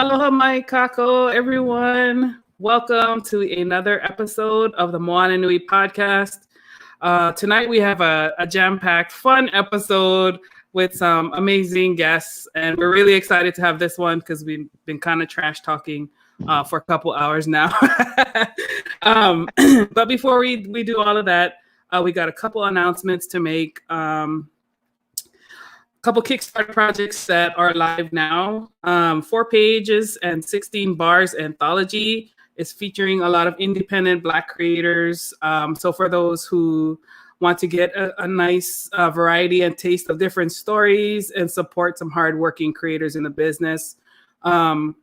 Aloha mai kako, everyone. Welcome to another episode of the Moana Nui podcast. Tonight we have a jam-packed, fun episode with some amazing guests, and we're really excited to have this one because we've been kind of trash talking for a couple hours now. But before we do all of that, we got a couple announcements to make. Couple Kickstarter projects that are live now. 4 pages and 16 bars anthology is featuring a lot of independent Black creators. So for those who want to get a nice variety and taste of different stories and support some hardworking creators in the business from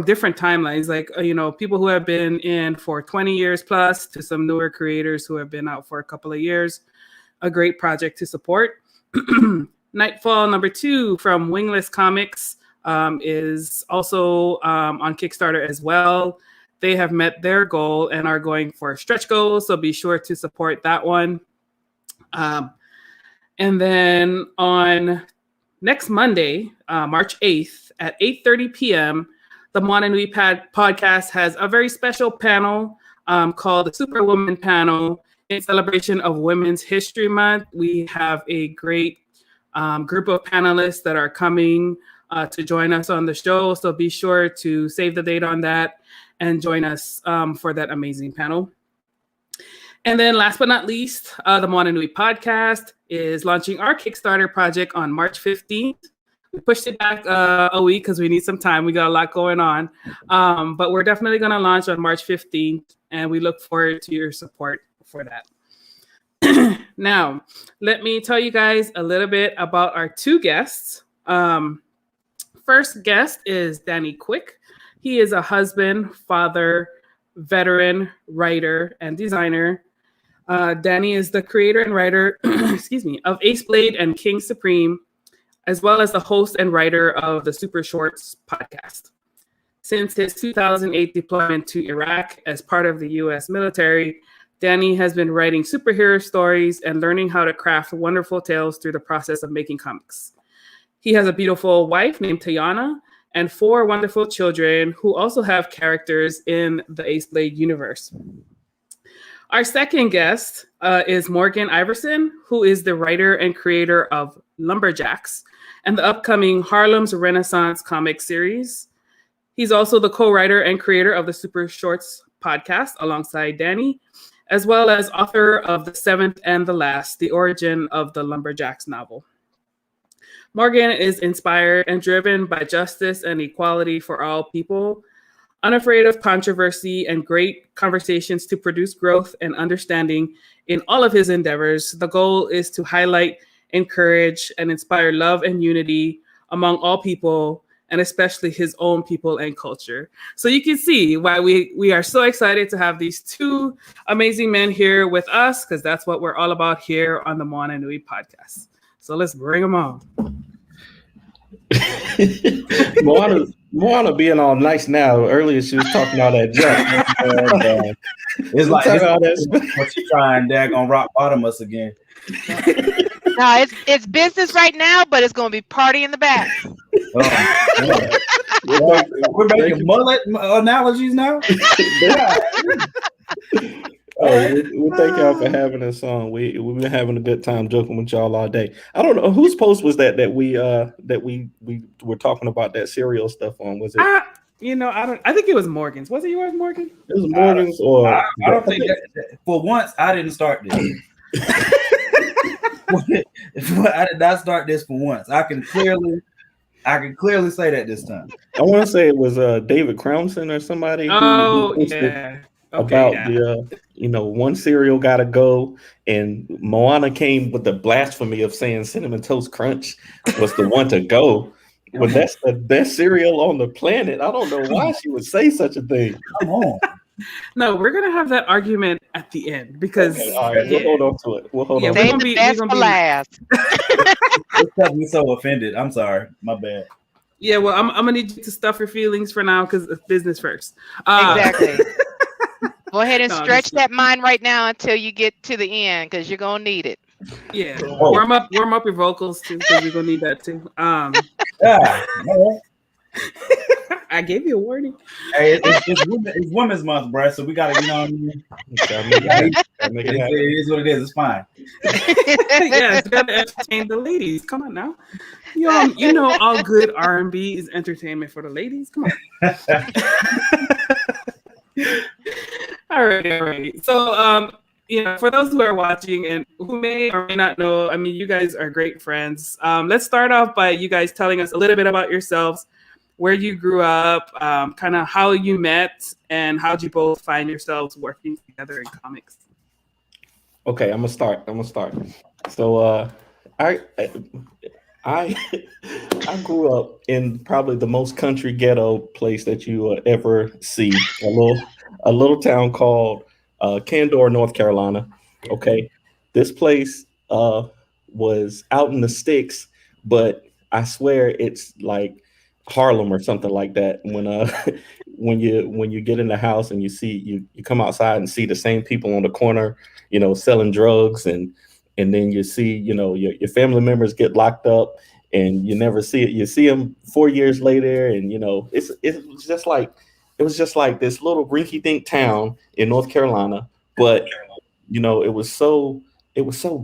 different timelines, like, people who have been in for 20 years plus to some newer creators who have been out for a couple of years, a great project to support. Nightfall #2 from Wingless Comics is also on Kickstarter as well. They have met their goal and are going for stretch goals, so be sure to support that one. And then on next Monday, March 8th at 8:30 p.m., the Moana Nui podcast has a very special panel called the Superwoman Panel in celebration of Women's History Month. We have a great group of panelists that are coming to join us on the show. So be sure to save the date on that and join us for that amazing panel. And then last but not least, the Moana Nui podcast is launching our Kickstarter project on March 15th. We pushed it back a week because we need some time. We got a lot going on. But we're definitely going to launch on March 15th, and we look forward to your support for that. Now, let me tell you guys a little bit about our 2 guests. First guest is Danny Quick. He is a husband, father, veteran, writer, and designer. Danny is the creator and writer, of Aceblade and King Supreme, as well as the host and writer of the Super Shorts podcast. Since his 2008 deployment to Iraq as part of the U.S. military, Danny has been writing superhero stories and learning how to craft wonderful tales through the process of making comics. He has a beautiful wife named Teyona and 4 wonderful children who also have characters in the Aceblade universe. Our second guest is Morgan Iverson, who is the writer and creator of Lumberjacks and the upcoming Harlem's Renaissance comic series. He's also the co-writer and creator of the Super Shorts podcast alongside Danny, as well as author of The Seventh and the Last, the origin of the Lumberjacks novel. Morgan is inspired and driven by justice and equality for all people, unafraid of controversy and great conversations to produce growth and understanding in all of his endeavors. The goal is to highlight, encourage, and inspire love and unity among all people, and especially his own people and culture. So you can see why we are so excited to have these 2 amazing men here with us, because that's what we're all about here on the Moana Nui podcast. So let's bring them on. Moana being all nice now. Earlier she was talking all that junk. It's like what she trying daggone rock bottom us again. No, it's business right now, but it's gonna be party in the back. We're making mullet analogies now. Yeah. We thank y'all for having us on. We've been having a good time joking with y'all all day. I don't know whose post was that we were talking about that cereal stuff on. Was it? I think it was Morgan's. Was it yours, Morgan? It was Morgan's, or I don't think that, for once I didn't start this. I did not start this for once. I can clearly say that this time. I want to say it was David Crownson or somebody. Oh, yeah. About the one cereal gotta go, and Moana came with the blasphemy of saying Cinnamon Toast Crunch was the one to go. Well, that's the best cereal on the planet. I don't know why she would say such a thing. Come on. No, we're gonna have that argument at the end because all right, we'll hold on to it. We'll hold on. Save the best for last. It's got me so offended. I'm sorry. My bad. Yeah, well, I'm gonna need you to stuff your feelings for now because it's business first. Exactly. Go ahead and stretch that mind right now until you get to the end, because you're gonna need it. Yeah, warm up your vocals too, because you're gonna need that too. I gave you a warning. Hey, it's Women's Month, bro. So we gotta, you know what I mean? It is what it is. It's fine. Yes, you gotta entertain the ladies. Come on now. You know all good R&B is entertainment for the ladies. Come on. All right. So, for those who are watching and who may or may not know, I mean, you guys are great friends. Let's start off by you guys telling us a little bit about yourselves, where you grew up, kind of how you met, and how'd you both find yourselves working together in comics. Okay, I'm gonna start. So, I I grew up in probably the most country ghetto place that you will ever see. A little town called Candor, North Carolina. Okay, this place was out in the sticks, but I swear it's like Harlem or something like that. When you get in the house and you come outside and see the same people on the corner, selling drugs, and then you see your family members get locked up and you never see it. You see them 4 years later, and it was just like this little rinky dink town in North Carolina, but it was so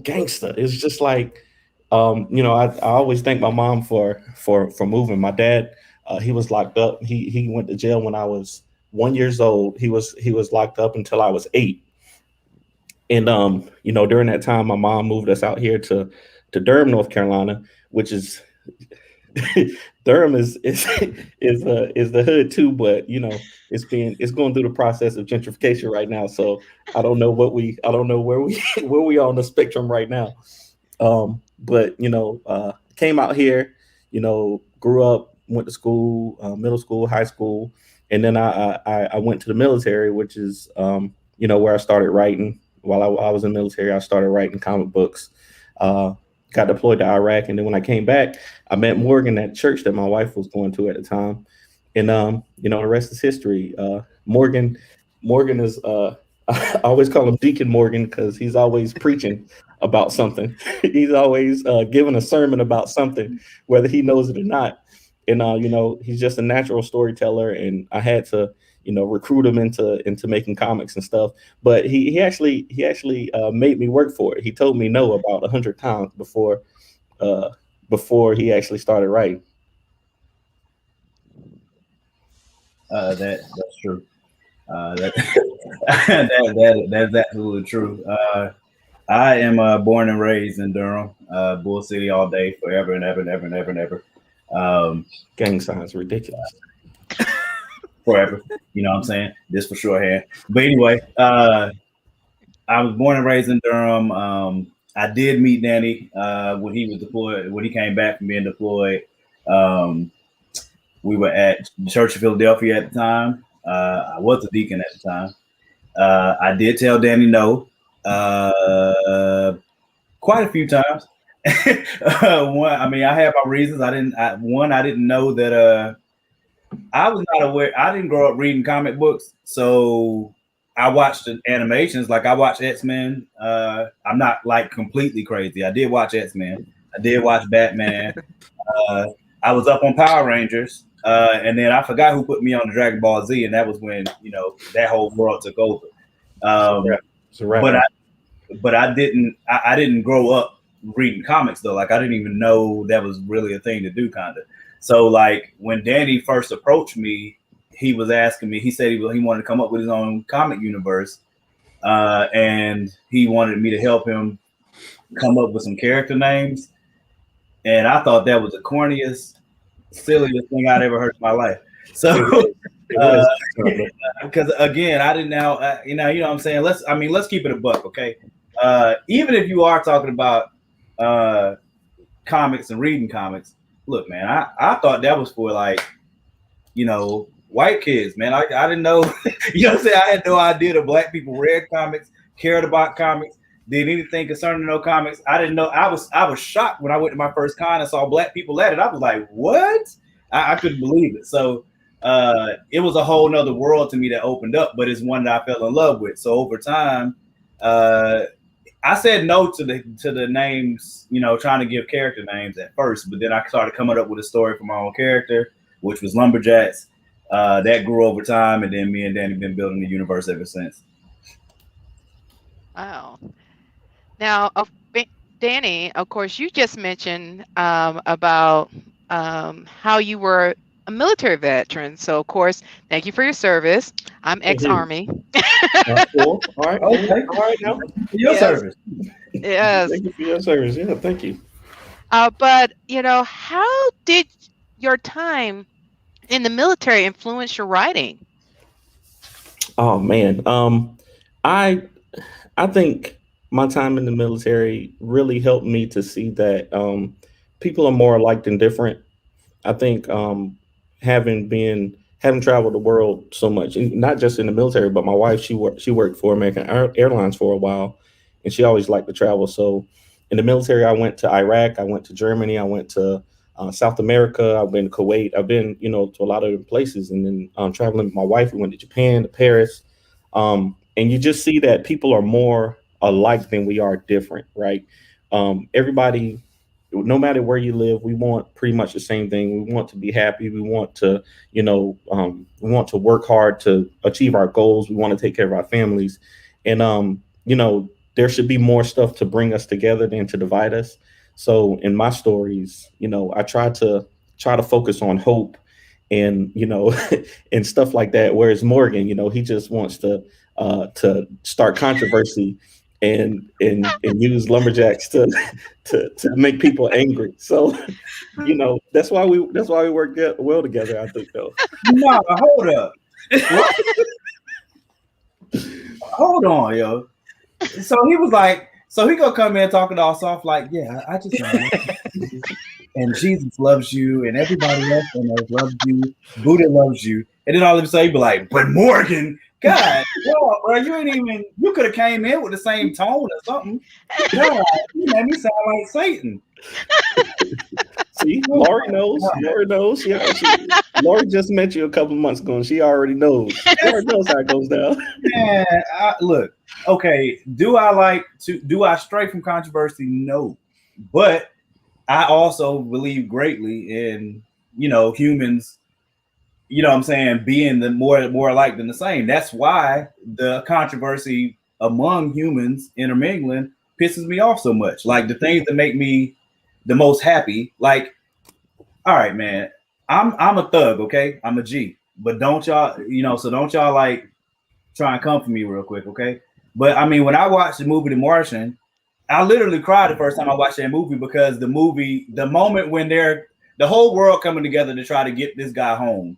gangster. It's just like I always thank my mom for moving. My dad, he was locked up. He went to jail when I was 1 years old. He was locked up until I was 8. And during that time, my mom moved us out here to Durham, North Carolina, which is Durham is the hood too, but it's going through the process of gentrification right now. So I don't know where we where we are on the spectrum right now. But came out here, grew up, went to school, middle school, high school, and then I went to the military, which is where I started writing. While I was in the military, I started writing comic books. Got deployed to Iraq, and then when I came back, I met Morgan at church that my wife was going to at the time, and the rest is history. Morgan is I always call him Deacon Morgan because he's always preaching about something. He's always giving a sermon about something, whether he knows it or not. And he's just a natural storyteller, and I had to recruit him into making comics and stuff. But he actually made me work for it. He told me no about 100 times before he actually started writing. That's true. That's absolutely true. I am born and raised in Durham, Bull City all day, forever and ever and ever and ever and ever. Gang signs ridiculous. Forever, you know what I'm saying? Just for shorthand. But anyway, I was born and raised in Durham. I did meet Danny when he was deployed. When he came back from being deployed, we were at the Church of Philadelphia at the time. I was a deacon at the time. I did tell Danny no quite a few times. I had my reasons. I didn't know that. I was not aware. I didn't grow up reading comic books, so I watched the animations. Like I watched X-Men. I'm not like completely crazy. I did watch X-Men. I did watch Batman. I was up on Power Rangers, and then I forgot who put me on the Dragon Ball Z, and that was when that whole world took over. But I didn't grow up reading comics though. Like I didn't even know that was really a thing to do, kind of. So like when Danny first approached me, he was asking me. He said he wanted to come up with his own comic universe, and he wanted me to help him come up with some character names. And I thought that was the corniest, silliest thing I'd ever heard in my life. So, because again, I didn't know, you know what I'm saying. Let's keep it a buck, okay? Even if you are talking about comics and reading comics, look, man, I thought that was for like, white kids, man. I didn't know, you know what I'm saying? I had no idea that black people read comics, cared about comics, did anything concerning no comics. I didn't know. I was shocked when I went to my first con and saw black people at it. I was like, what? I couldn't believe it. So it was a whole nother world to me that opened up, but it's one that I fell in love with. So over time, I said no to the names, trying to give character names at first, but then I started coming up with a story for my own character, which was Lumberjacks. That grew over time, and then me and Danny been building the universe ever since. Wow. Now, Danny, of course, you just mentioned about how you were a military veteran. So, of course, thank you for your service. I'm ex-Army. Cool. All right. Okay. All right. Now, Your Yes. service. Yes. thank you for your service. Yeah, thank you. But, how did your time in the military influence your writing? Oh man. I I think my time in the military really helped me to see that people are more alike than different. I think having traveled the world so much, and not just in the military, but my wife she worked for American Airlines for a while, and she always liked to travel. So in the military, I went to Iraq, I went to Germany, I went to South America, I've been to Kuwait, I've been to a lot of places, and then traveling with my wife, we went to Japan, to Paris, and you just see that people are more alike than we are different, right? Everybody, no matter where you live, we want pretty much the same thing. We want to be happy. We want to, we want to work hard to achieve our goals. We want to take care of our families, and there should be more stuff to bring us together than to divide us. So in my stories, I try to focus on hope, and and stuff like that. Whereas Morgan, he just wants to start controversy and use lumberjacks to make people angry. So that's why we work well together. I think though. No, hold up. Hold on, yo. So he was like, so he gonna come in talking all soft, like, yeah, I just and Jesus loves you, and everybody else on earth loves you, Buddha loves you, and then all of a sudden he be like, but Morgan, God, bro, you could have came in with the same tone or something. God, you made me sound like Satan. See, Lori knows. Lori knows. Lori just met you a couple months ago, and she already knows. Lori knows how it goes down. Man, look, okay. Do I stray from controversy? No, but I also believe greatly in humans. You know what I'm saying, being the more alike than the same. That's why the controversy among humans intermingling pisses me off so much. Like the things that make me the most happy. Like, all right, man, I'm a thug, okay? I'm a G. But don't y'all, so don't y'all like try and come for me real quick, okay? But I mean, when I watched the movie The Martian, I literally cried the first time I watched that movie because the moment when the whole world coming together to try to get this guy home,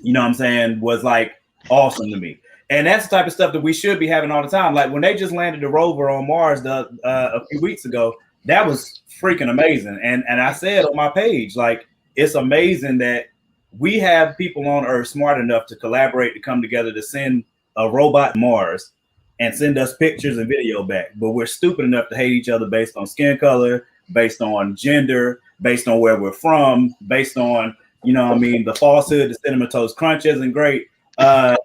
you know what I'm saying, was like awesome to me. And that's the type of stuff that we should be having all the time. Like when they just landed the rover on Mars a few weeks ago, that was freaking amazing. And I said on my page, like, it's amazing that we have people on Earth smart enough to collaborate to come together to send a robot to Mars and send us pictures and video back. But we're stupid enough to hate each other based on skin color, based on gender, based on where we're from, based on, the falsehood, the Cinnamon Toast Crunch isn't great. Like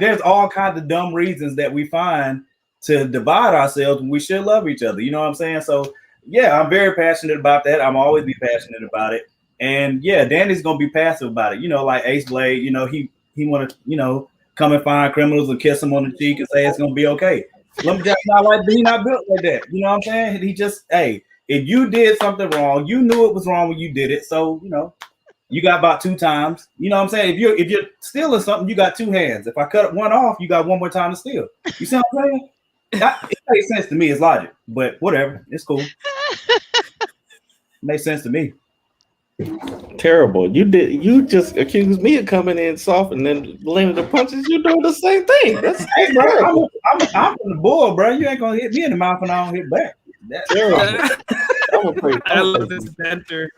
there's all kinds of dumb reasons that we find to divide ourselves when we should love each other. You know what I'm saying? So yeah, I'm very passionate about that. I'm always be passionate about it. And yeah, Danny's gonna be passive about it. Like Aceblade, he wanna, come and find criminals and kiss them on the cheek and say it's gonna be okay. Lumberjack's not like he not built like that. You know what I'm saying? He just, hey, if you did something wrong, you knew it was wrong when you did it. So, you got about 2 times. You know what I'm saying? If you're stealing something, you got 2 hands. If I cut one off, you got one more time to steal. You see what I'm saying? It makes sense to me. It's logic, but whatever. It's cool. Makes sense to me. Terrible. You just accused me of coming in soft and then landing the punches. You're doing the same thing. That's hey, bro. I'm from the bull, bro. You ain't gonna hit me in the mouth and I don't hit back. That's terrible. I love this banter.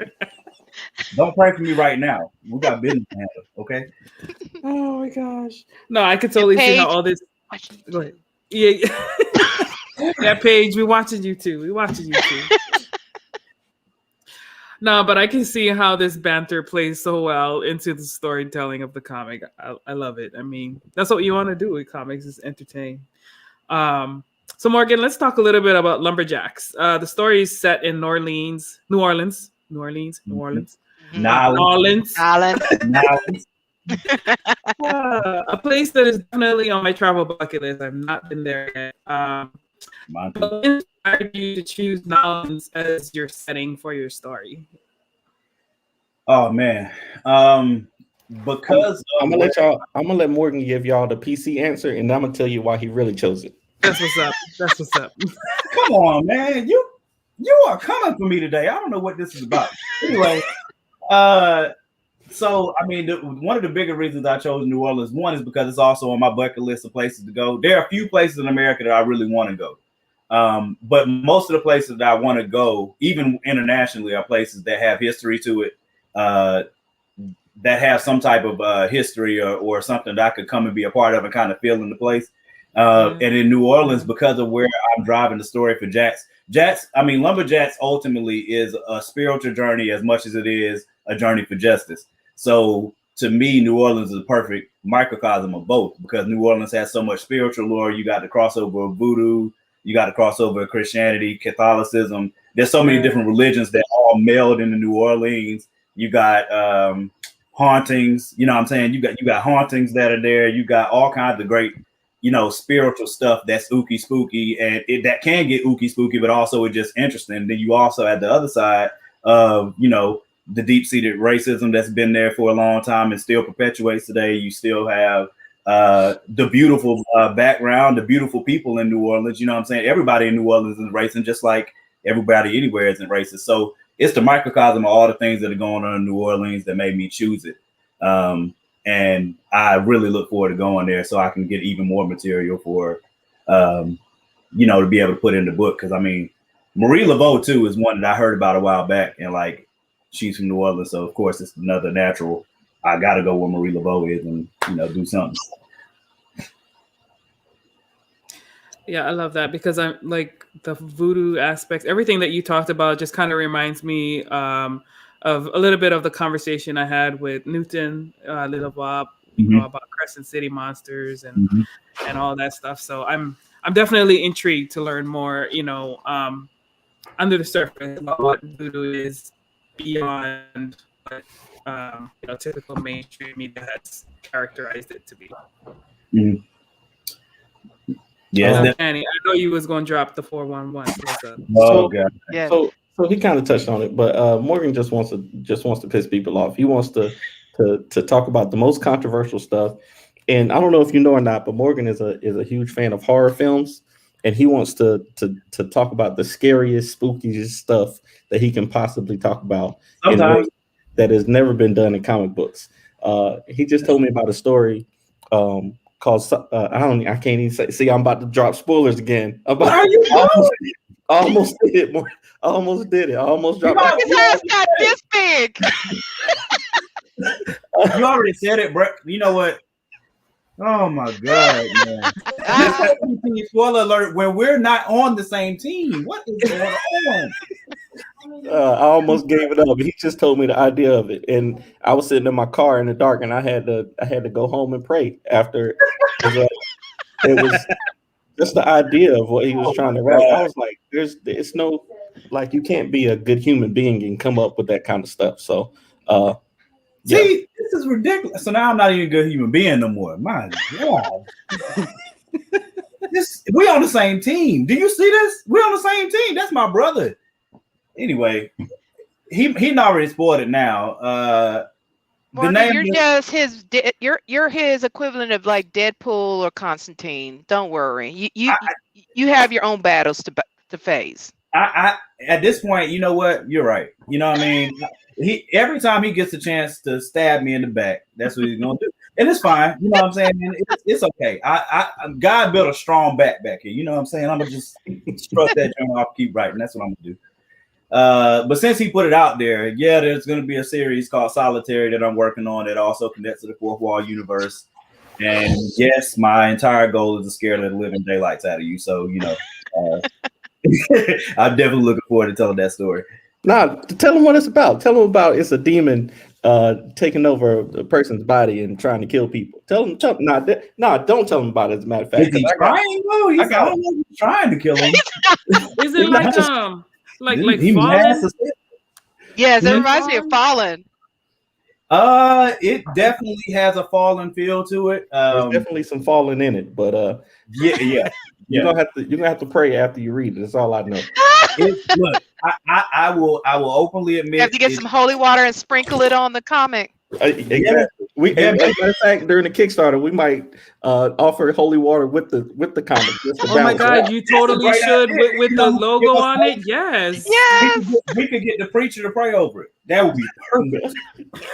Don't pray for me right now. We got business to handle, okay? Oh my gosh. No, I could totally see how all this. Go ahead. Yeah. That Paige, we watching you too. No, but I can see how this banter plays so well into the storytelling of the comic. I love it. I mean, that's what you want to do with comics, is entertain. So Morgan, let's talk a little bit about Lumberjacks. The story is set in New Orleans. A place that is definitely on my travel bucket list. I've not been there yet. What inspired you to choose New Orleans as your setting for your story? Oh man, because I'm gonna let Morgan give y'all the PC answer, and I'm gonna tell you why he really chose it. That's what's up. That's what's up. Come on, man, you are coming for me today. I don't know what this is about. Anyway, so I mean, one of the bigger reasons I chose New Orleans, one is because it's also on my bucket list of places to go. There are a few places in America that I really want to go. But most of the places that I want to go, even internationally, are places that have history to it, that have some type of history or something that I could come and be a part of and kind of feel in the place. And in New Orleans, because of where I'm driving the story for Jats, Lumberjacks ultimately is a spiritual journey as much as it is a journey for justice. So to me, New Orleans is a perfect microcosm of both, because New Orleans has so much spiritual lore. You got the crossover of voodoo, you got the crossover of Christianity, Catholicism. There's so many different religions that all meld into New Orleans. You got hauntings, you know what I'm saying? You got hauntings that are there. You got all kinds of great, spiritual stuff that's ooky spooky, and that can get ooky spooky, but also it's just interesting. Then you also at the other side of, the deep-seated racism that's been there for a long time and still perpetuates today. You still have the beautiful background, the beautiful people in New Orleans. You know what I'm saying? Everybody in New Orleans is racist, just like everybody anywhere isn't racist. So it's the microcosm of all the things that are going on in New Orleans that made me choose it. And I really look forward to going there so I can get even more material for, to be able to put in the book. Because, Marie Laveau, too, is one that I heard about a while back. And, she's from New Orleans. So, of course, it's another natural. I got to go where Marie Laveau is and, do something. Yeah, I love that, because I'm like the voodoo aspects. Everything that you talked about just kind of reminds me of a little bit of the conversation I had with Newton Little Bob, about Crescent City monsters and all that stuff. So I'm definitely intrigued to learn more, under the surface about what voodoo is beyond what typical mainstream media has characterized it to be. Mm-hmm. Yeah, Annie, I know you was going to drop the 411. God. Yeah. So he kind of touched on it, but Morgan just wants to piss people off. He wants to talk about the most controversial stuff. And I don't know if you know or not, but Morgan is a huge fan of horror films, and he wants to talk about the scariest, spookiest stuff that he can possibly talk about in a way that has never been done in comic books. He just told me about a story called I can't even say. See, I'm about to drop spoilers again. What are you doing? I almost did it. I almost did it. I almost dropped it. His ass got this big. You already said it, bro. You know what? Oh my God, man. Spoiler alert, when we're not on the same team. What is going on? I almost gave it up. He just told me the idea of it, and I was sitting in my car in the dark, and I had to go home and pray after. It was just the idea of what he was trying to write. I was like, it's no, you can't be a good human being and come up with that kind of stuff. So, see, this is ridiculous. So now I'm not even a good human being no more. My God. We on the same team. Do you see this? We're on the same team. That's my brother. Anyway, he already spoiled it now. Morgan, you're just you're his equivalent of like Deadpool or Constantine. Don't worry. You have your own battles to face. I at this point, you know what? You're right. You know what I mean? Every time he gets a chance to stab me in the back, that's what he's gonna do. And it's fine. You know what I'm saying? It's okay. God built a strong back here. You know what I'm saying? I'm gonna just strut that joint off, keep writing. That's what I'm gonna do. But since he put it out there, there's going to be a series called Solitary that I'm working on that also connects to the Fourth Wall universe. And yes, my entire goal is to scare the living daylights out of you. So, I'm definitely looking forward to telling that story. Tell them what it's about. Tell them about it's a demon taking over a person's body and trying to kill people. Don't tell them about it, as a matter of fact. He's trying, though. He's trying to kill him. Is it like Fallen? Yes, it reminds me of Fallen. It definitely has a fallen feel to it. There's definitely some falling in it, but yeah. you're gonna have to pray after you read it. That's all I know. Look, I will openly admit You have to get some holy water and sprinkle it on the comic. Exactly. As a matter of fact, during the Kickstarter, we might offer holy water with the comic. Oh my God, you totally should with the logo on it. Yes. We could get the preacher to pray over it. That would be perfect.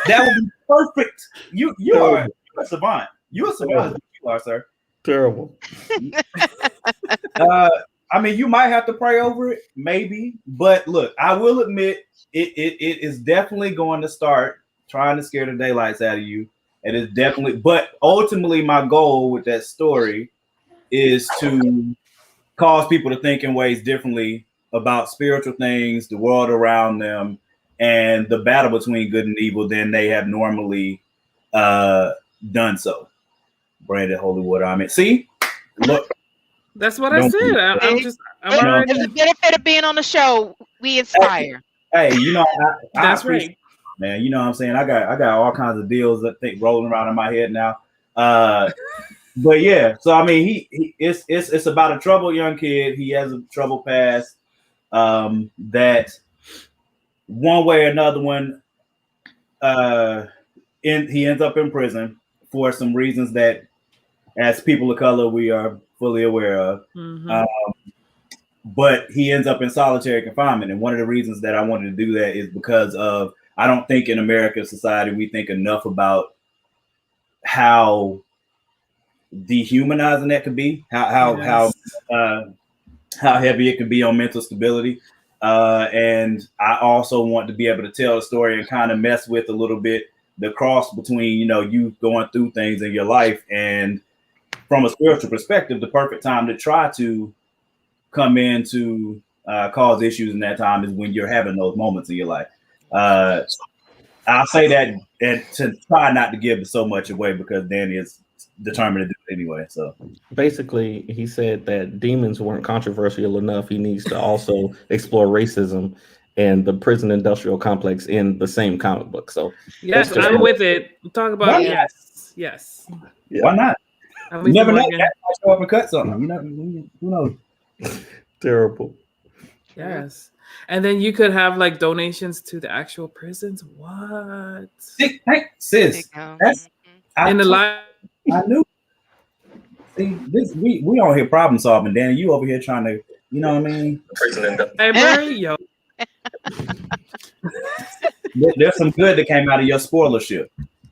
That would be perfect. You are a savant. You a savant. You are, sir. Terrible. I mean, you might have to pray over it, maybe. But look, I will admit it is definitely going to start trying to scare the daylights out of you. And it's definitely, but ultimately my goal with that story is to cause people to think in ways differently about spiritual things, the world around them, and the battle between good and evil than they have normally done so. Branded holy water. I mean, see, look. That's what I said. I'm It's the benefit of being on the show. We inspire. Hey, you know, that's right. Man, you know what I'm saying? I got all kinds of deals that think rolling around in my head now. But yeah, so I mean, it's about a troubled young kid. He has a troubled past. That one way or another he ends up in prison for some reasons that, as people of color, we are fully aware of. Mm-hmm. But he ends up in solitary confinement, and one of the reasons that I wanted to do that is because of, I don't think in American society we think enough about how dehumanizing that could be, how heavy it could be on mental stability. And I also want to be able to tell a story and kind of mess with a little bit the cross between, you know, you going through things in your life, and from a spiritual perspective, the perfect time to try to come in to cause issues in that time is when you're having those moments in your life. I'll say that and to try not to give so much away, because Danny is determined to do it anyway. So basically, he said that demons weren't controversial enough. He needs to also explore racism and the prison industrial complex in the same comic book. So yes, I'm with it. Talk about yes. Yeah. Why not? You never know. That might show up and cut something. You know, who knows? Terrible. Yes. And then you could have like donations to the actual prisons. What? Sis, that's in the live. I knew. See, this we on here problem solving, Danny. You over here trying to, you know what I mean? Library, yo. There's some good that came out of your spoilership.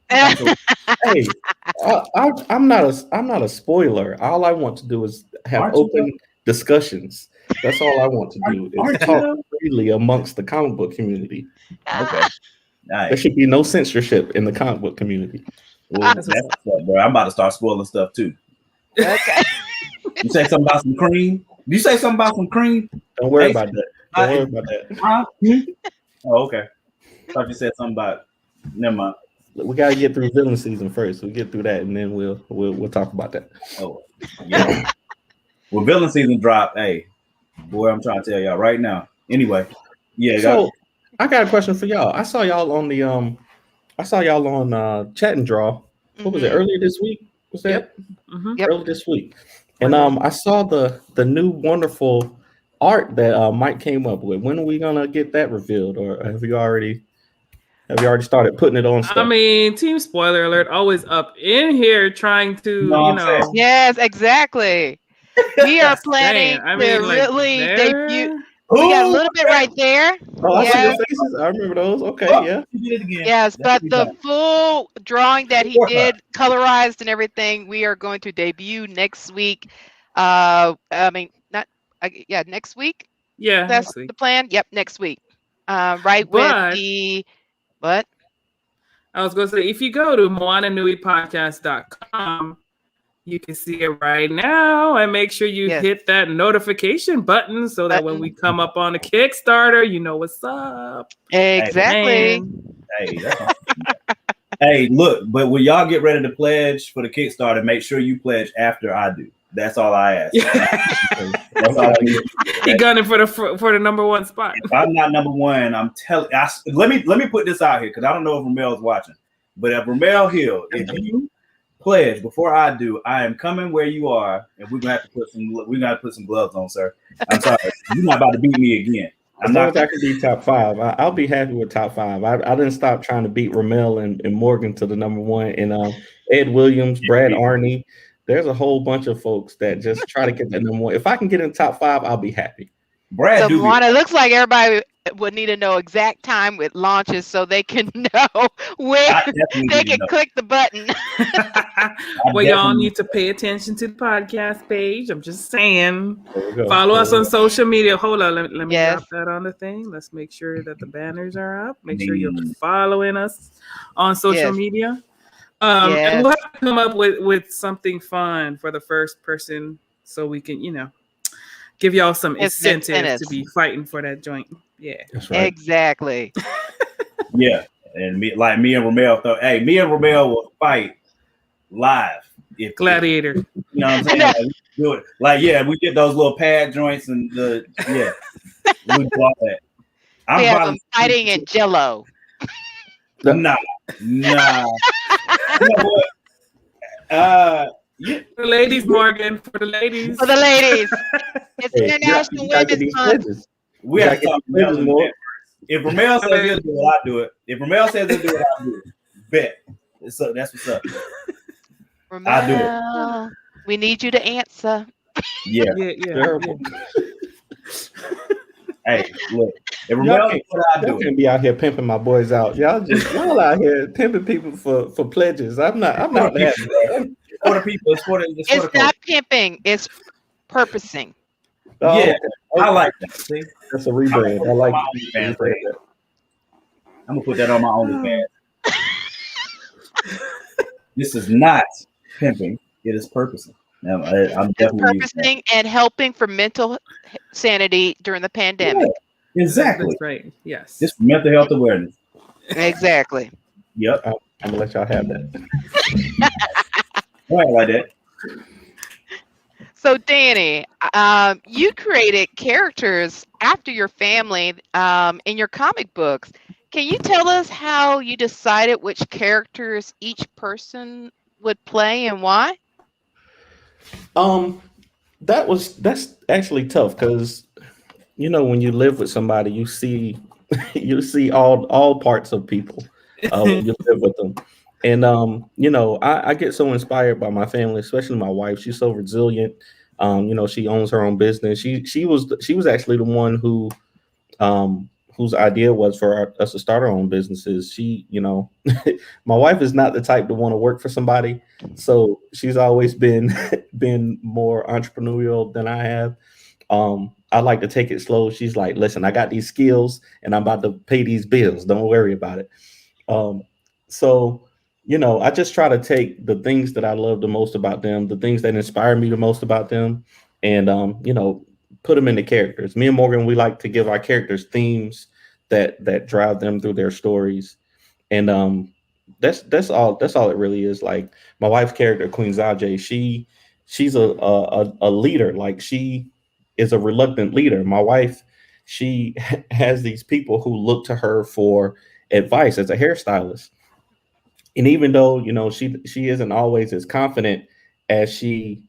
Hey, I'm not a spoiler. All I want to do is have open discussions. That's all I want to do is talk freely amongst the comic book community. Okay. Nice. There should be no censorship in the comic book community. Well, that's what's up, bro. I'm about to start spoiling stuff too. Okay. You say something about some cream? You say something about some cream? Don't worry about that. Don't worry about that. Oh, okay. I thought you said something about. Never mind. We gotta get through villain season first. We get through that, and then we'll talk about that. Oh, yeah. Well, villain season drop. Hey, boy, I'm trying to tell y'all right now. Anyway, yeah. So I got a question for y'all. I saw y'all on the Chat and Draw. What was it, earlier this week? Was that earlier this week? And I saw the new wonderful art that Mike came up with. When are we gonna get that revealed, or have you already started putting it on stuff? I mean, team spoiler alert, always up in here trying to, Yes, exactly. We are planning to really debut. We got a little bit right there. Oh, I see your faces. I remember those. Okay, yeah. Yes, but the full drawing that he did, colorized and everything, we are going to debut next week. Next week. Yeah, that's the plan. Yep, next week. With the what? I was going to say, if you go to moananuipodcast.com, you can see it right now, and make sure you hit that notification button so that when we come up on the Kickstarter, you know what's up. Exactly. Hey, look, but when y'all get ready to pledge for the Kickstarter, make sure you pledge after I do. That's all I ask. That's all I need. He gunning for the number one spot. If I'm not number one, I'm telling. Let me put this out here, because I don't know if Ramel's watching. But at Ramel Hill, if you pledge before I do, I am coming where you are, and we're gonna have to put some gloves on, sir. I'm sorry, you're not about to beat me again. As long as I can be top five, I'll be happy with top five. I didn't stop trying to beat Ramel and Morgan to the number one. And Ed Williams, Brad Arney. There's a whole bunch of folks that just try to get that number one. If I can get in top five, I'll be happy. Brad, so Moana, it looks like everybody would need to know exact time with launches so they can know where they can click the button. Well, y'all need to pay attention to the podcast page. I'm just saying. Follow us on social media. Hold on, let me drop that on the thing. Let's make sure that the banners are up. Make sure you're following us on social media. And we'll have to come up with something fun for the first person so we can, give y'all some incentives to be fighting for that joint. Yeah, that's right. Exactly. Yeah, and me and Ramel thought, hey, me and Ramel will fight live. Gladiator. You know what I'm saying? Like, we do it. Like, yeah, we get those little pad joints and we do all that. We have them fighting in Jello. Nah. You know what? For the ladies, Morgan. For the ladies. It's International Women's Month. We have to talk about more. If Ramel says he'll do it, I'll do it. If Ramel says he'll do it, I'll do it. Bet. So that's what's up. Ramel, I'll do it. We need you to answer. Yeah. Terrible. Hey, look. If Ramel y'all can't be out here pimping my boys out. Y'all out here pimping people for pledges. I'm not that. For the people, it's not pimping, it's purposing. Oh, yeah, okay. I like that. See? That's a rebrand. I like that. I'm gonna put that on my OnlyFans. This is not pimping, it is purposing. I'm definitely purposing and helping for mental sanity during the pandemic. Yeah, exactly. That's right. Yes. Just mental health awareness. Exactly. Yep. I'm gonna let y'all have that. Right, like that. So, Danny, you created characters after your family in your comic books. Can you tell us how you decided which characters each person would play and why? That's actually tough because when you live with somebody, you see all parts of people when you live with them. And I get so inspired by my family, especially my wife. She's so resilient. She owns her own business. She was actually the one whose idea was for us to start our own businesses. My wife is not the type to want to work for somebody, so she's always been more entrepreneurial than I have. I like to take it slow. She's like, listen, I got these skills and I'm about to pay these bills. Don't worry about it. So I just try to take the things that I love the most about them, the things that inspire me the most about them, and put them into characters. Me and Morgan, we like to give our characters themes that drive them through their stories, and that's all it really is. Like my wife's character, Queen Zajay, she's a leader. Like she is a reluctant leader. My wife, she has these people who look to her for advice as a hairstylist. And even though, she isn't always as confident as she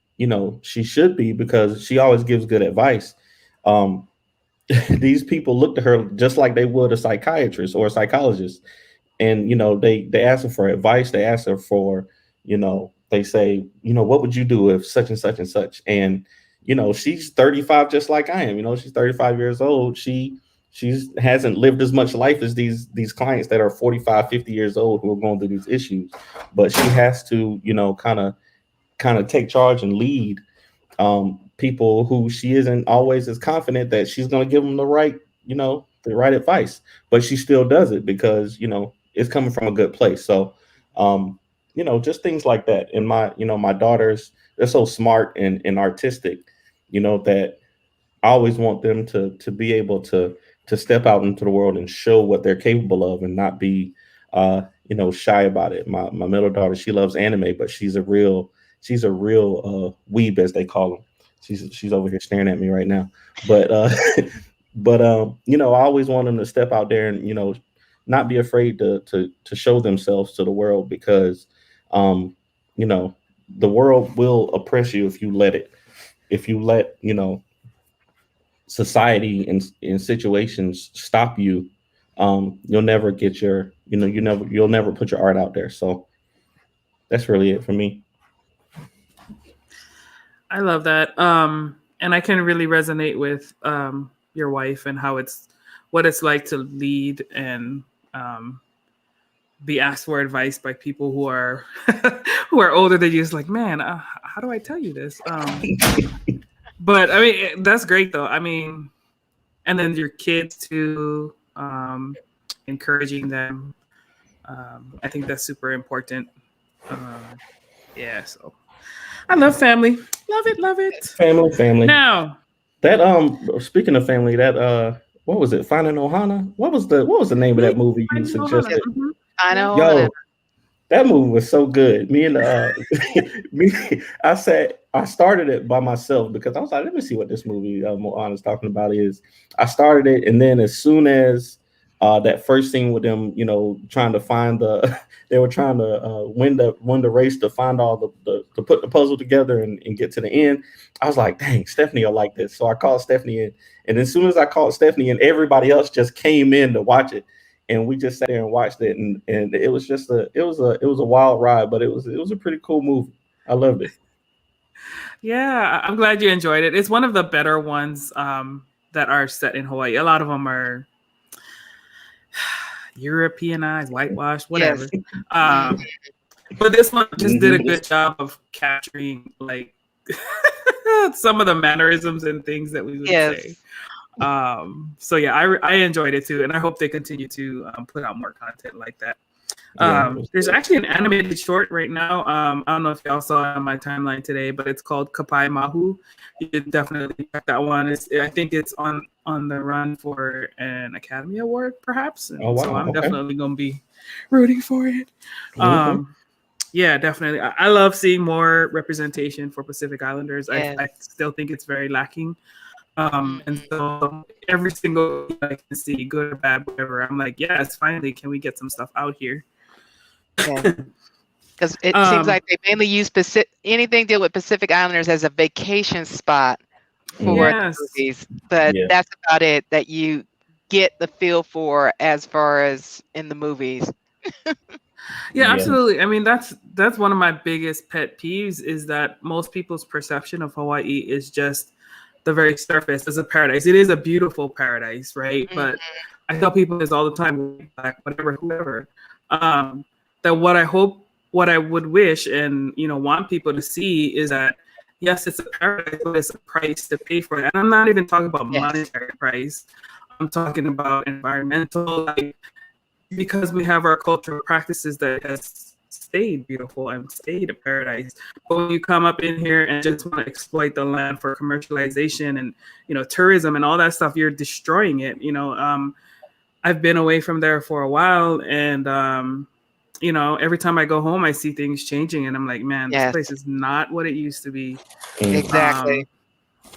should be because she always gives good advice. These people look to her just like they would a psychiatrist or a psychologist. And, they ask her for advice. They ask her for, they say, what would you do if such and such and such? And, she's 35, just like I am. She's 35 years old. She hasn't lived as much life as these clients that are 45, 50 years old who are going through these issues, but she has to, kind of take charge and lead people who she isn't always as confident that she's going to give them the right advice, but she still does it because, it's coming from a good place. So, just things like that. And my daughters, they're so smart and artistic, that I always want them to be able to step out into the world and show what they're capable of and not be, shy about it. My middle daughter, she loves anime, but she's a real weeb, as they call them. She's over here staring at me right now. But, I always want them to step out there and, not be afraid to show themselves to the world, because you know, the world will oppress you if you let it. If you let, you know, society and in situations stop you, you'll never get your, you know, you'll never put your art out there. So that's really it for me. I love that. And I can really resonate with your wife and how it's what it's like to lead and um, be asked for advice by people who are who are older than you. It's like, man, how do I tell you this? But I mean, that's great though. I mean, and then your kids too, encouraging them. I think that's super important. Um, yeah, so I love family. Love it, love it. Family. Now, That speaking of family, that what was it? Finding Ohana? What was the name of that movie I you know Hannah. suggested? I know. Yo, that movie was so good. Me and me, I started it by myself because I was like, let me see what this movie Moana's talking about is. I started it, and then as soon as that first scene with them, you know, trying to find the, they were trying to win the race to find all the to put the puzzle together and get to the end. I was like, dang, Stephanie will like this. So I called Stephanie in, and as soon as I called Stephanie in, everybody else just came in to watch it, and we just sat there and watched it, and it was just a wild ride, but it was a pretty cool movie. I loved it. Yeah, I'm glad you enjoyed it. It's one of the better ones that are set in Hawaii. A lot of them are Europeanized, whitewashed, whatever. Yes. But this one just did a Mhm. good job of capturing like some of the mannerisms and things that we would say. Yes. So yeah, I enjoyed it too, and I hope they continue to put out more content like that. Yeah, it was There's good. actually an animated short right now. I don't know if y'all saw it on my timeline today, but it's called Kapai Mahu. You should definitely check that one. I think it's on the run for an Academy Award, perhaps. Oh And so wow, I'm okay. definitely gonna be rooting for it. Mhm. Yeah, definitely. I love seeing more representation for Pacific Islanders. I Yes. still think it's very lacking. And Mhm. so every single thing I can see, good or bad, whatever, I'm like, yes, finally, can we get some stuff out here? Yes. Because it seems Um, like they mainly use anything deal with Pacific Islanders as a vacation spot for Mhm. the yes. movies, but Yeah. that's about it that you get the feel for as far as in the movies. Yeah, Yeah. absolutely. I mean, that's one of my biggest pet peeves is that most people's perception of Hawaii is just the very surface as a paradise. It is a beautiful paradise, right? Mhm. But I tell people this all the time, like whatever, whoever, um, that what I would wish and want people to see is that yes, it's a paradise, but it's a price to pay for it. And I'm not even talking about Yes. monetary price. I'm talking about environmental, like because we have our cultural practices that has stayed beautiful and stayed a paradise. But when you come up in here and just want to exploit the land for commercialization and tourism and all that stuff, you're destroying it. I've been away from there for a while, and every time I go home, I see things changing, and I'm like, man, this Yes. place is not what it used to be. Mhm. Exactly. Um,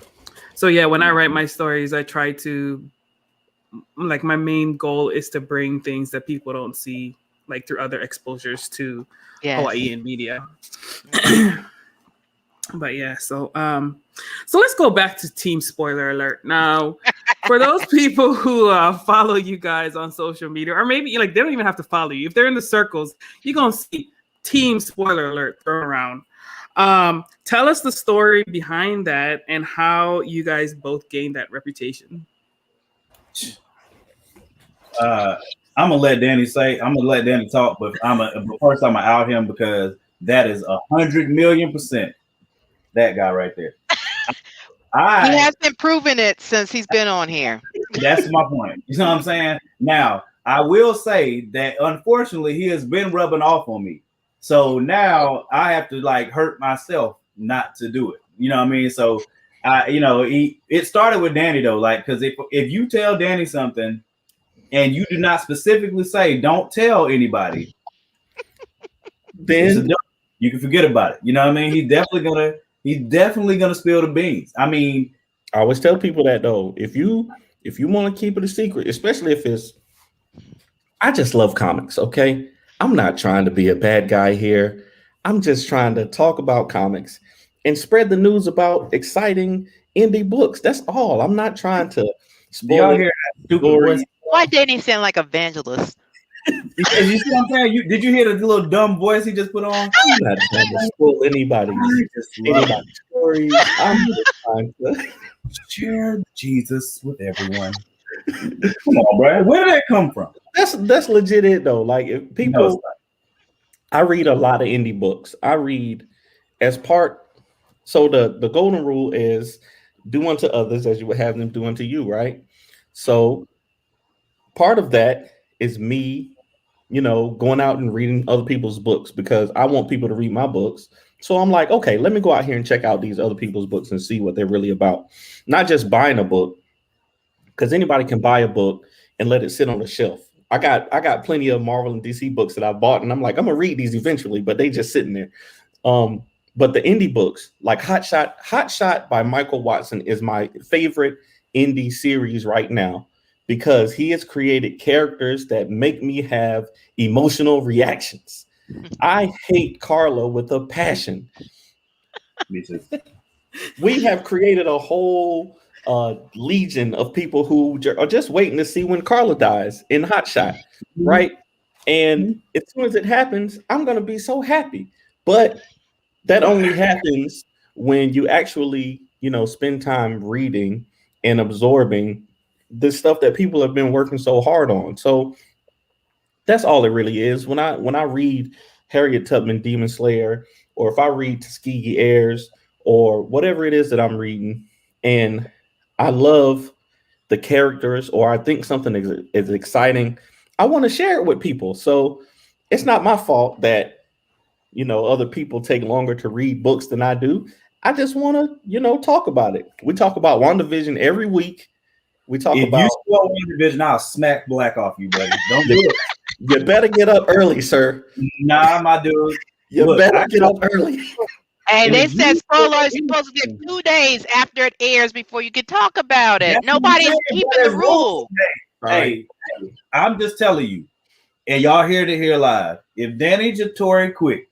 so yeah, when I write my stories, I try to like my main goal is to bring things that people don't see like through other exposures to Yes. Hawaii and media. Mhm. But yeah, so let's go back to team spoiler alert. Now, for those people who follow you guys on social media, or maybe like they don't even have to follow you. If they're in the circles, you're gonna see team spoiler alert thrown around. Tell us the story behind that and how you guys both gained that reputation. Uh, I'm gonna let Danny talk, but but first I'm gonna out him because that is 100,000,000% that guy right there. He I has been proving it since he's been on here. That's my point. You know what I'm saying? Now I will say that unfortunately he has been rubbing off on me. So now I have to like hurt myself not to do it. You know what I mean? So it started with Danny though, like because if you tell Danny something and you do not specifically say don't tell anybody, it's a Then you can forget about it. You know what I mean? He's definitely gonna spill the beans. I mean, I always tell people that though, if you want to keep it a secret, especially if it's I just love comics, okay? I'm not trying to be a bad guy here. I'm just trying to talk about comics and spread the news about exciting indie books. That's all. I'm not trying to Do y'all spoil hear it. that stupid Story. voice? Why Danny sound like evangelist? You see what I'm saying? Did you hear the little dumb voice he just put on? I'm not trying to spoil anybody's stories. I'm just trying to share Jesus with everyone. Come on, bro. Where did that come from? that's legit it though. Like if people No, I read a lot of indie books. I read as part so the golden rule is do unto others as you would have them do unto you, right? So part of that is me, going out and reading other people's books because I want people to read my books. So I'm like, okay, let me go out here and check out these other people's books and see what they're really about. Not just buying a book, because anybody can buy a book and let it sit on the shelf. I got plenty of Marvel and DC books that I bought, and I'm like, I'm gonna read these eventually, but they just sitting there. Um, but the indie books, like Hot Shot by Michael Watson, is my favorite indie series right now because he has created characters that make me have emotional reactions. I hate Carla with a passion. me too. We have created a whole legion of people who are just waiting to see when Carla dies in Hot Shot, right? And as soon as it happens, I'm gonna be so happy. But that only happens when you actually, spend time reading and absorbing the stuff that people have been working so hard on. So that's all it really is. When I read Harriet Tubman Demon Slayer, or if I read Tuskegee Airs, or whatever it is that I'm reading, and I love the characters, or I think something is exciting, I want to share it with people. So it's not my fault that other people take longer to read books than I do. I just want to talk about it. We talk about WandaVision every week. We talk If about you spoil WandaVision, I'll smack black off you, buddy. Don't do it. you better get up early, sir. Nah, my dude. You Look, better get up early. And they if said you spoilers spoil supposed to get anything, 2 days after it airs before you can talk about it. that's what I'm Nobody's saying, keeping but the there's rules. rule. Hey, I'm just telling you, and y'all hear to hear live. If Danny Jatori quick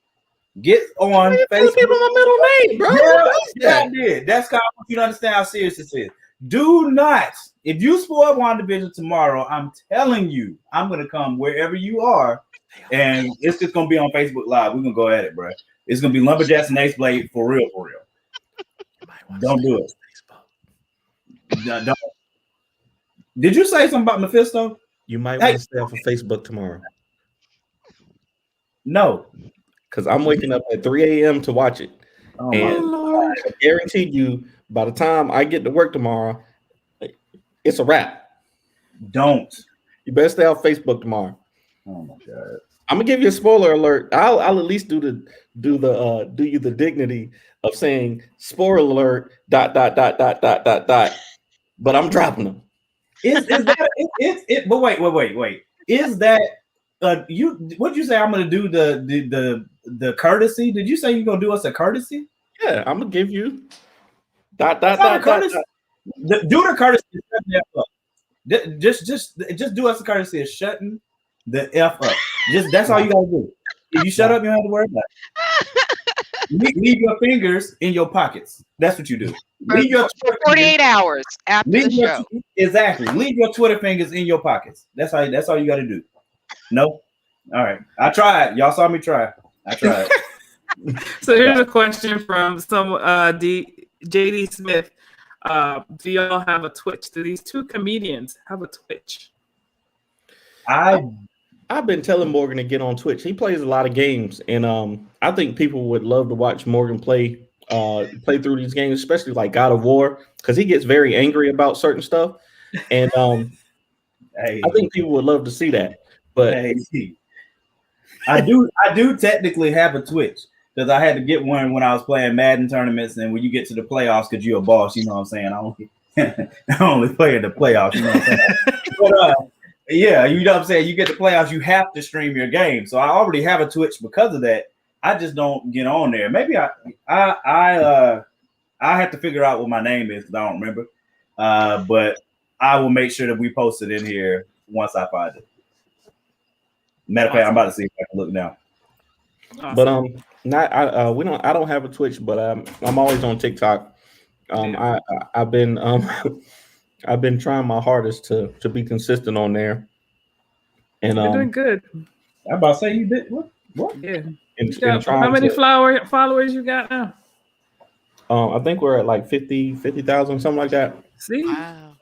get on Facebook, People my middle name, bro. yeah, I did. That's kind of you to understand how serious this is. Do not, if you spoil WandaVision tomorrow, I'm telling you, I'm gonna come wherever you are, and it's just gonna be on Facebook Live. We're gonna go at it, bro. It's gonna be Lumberjacks and Aceblade for real, for real. Don't do it. Don't. Did you say something about Mephisto? You might want to stay off of Facebook tomorrow. No, because I'm waking up at 3 a.m. to watch it. oh, And I guarantee you, by the time I get to work tomorrow, it's a wrap. don't. You better stay off Facebook tomorrow. Oh my god. I'm gonna give you a spoiler alert. I'll at least do you the dignity of saying spoiler alert ... But I'm dropping them. Is that it? But wait. Is that you? What'd you say? I'm gonna do the courtesy. Did you say you're gonna do us a courtesy? Yeah, I'm gonna give you ... courtesy. Do the courtesy. Shut the F up. Just do us a courtesy of shutting the F up. That's all you gotta do. If you shut up, you don't have to worry about it. Leave your fingers in your pockets. That's what you do. Leave your for 48 hours after the show. Exactly. Leave your Twitter fingers in your pockets. That's all you got to do. No? All right. I tried. Y'all saw me try. I tried. So here's a question from some JD Smith. Do y'all have a Twitch? Do these two comedians have a Twitch? I've been telling Morgan to get on Twitch. He plays a lot of games, and I think people would love to watch Morgan play through these games, especially like God of War, because he gets very angry about certain stuff. And I think people would love to see that. But I do technically have a Twitch because I had to get one when I was playing Madden tournaments, and when you get to the playoffs, because you're a boss, you know what I'm saying. I only play in the playoffs, you know what I'm saying. But yeah, you know what I'm saying. You get the playoffs, you have to stream your game. So I already have a Twitch because of that. I just don't get on there. Maybe I have to figure out what my name is because I don't remember. But I will make sure that we post it in here once I find it. Matter of fact, I'm about to see if I can look now. Awesome. But I don't have a Twitch, but I'm always on TikTok. I've been I've been trying my hardest to be consistent on there. And You're doing good. I'm about to say you did what? Yeah. And How many followers you got now? I think we're at like 50,000, something like that. See? Wow.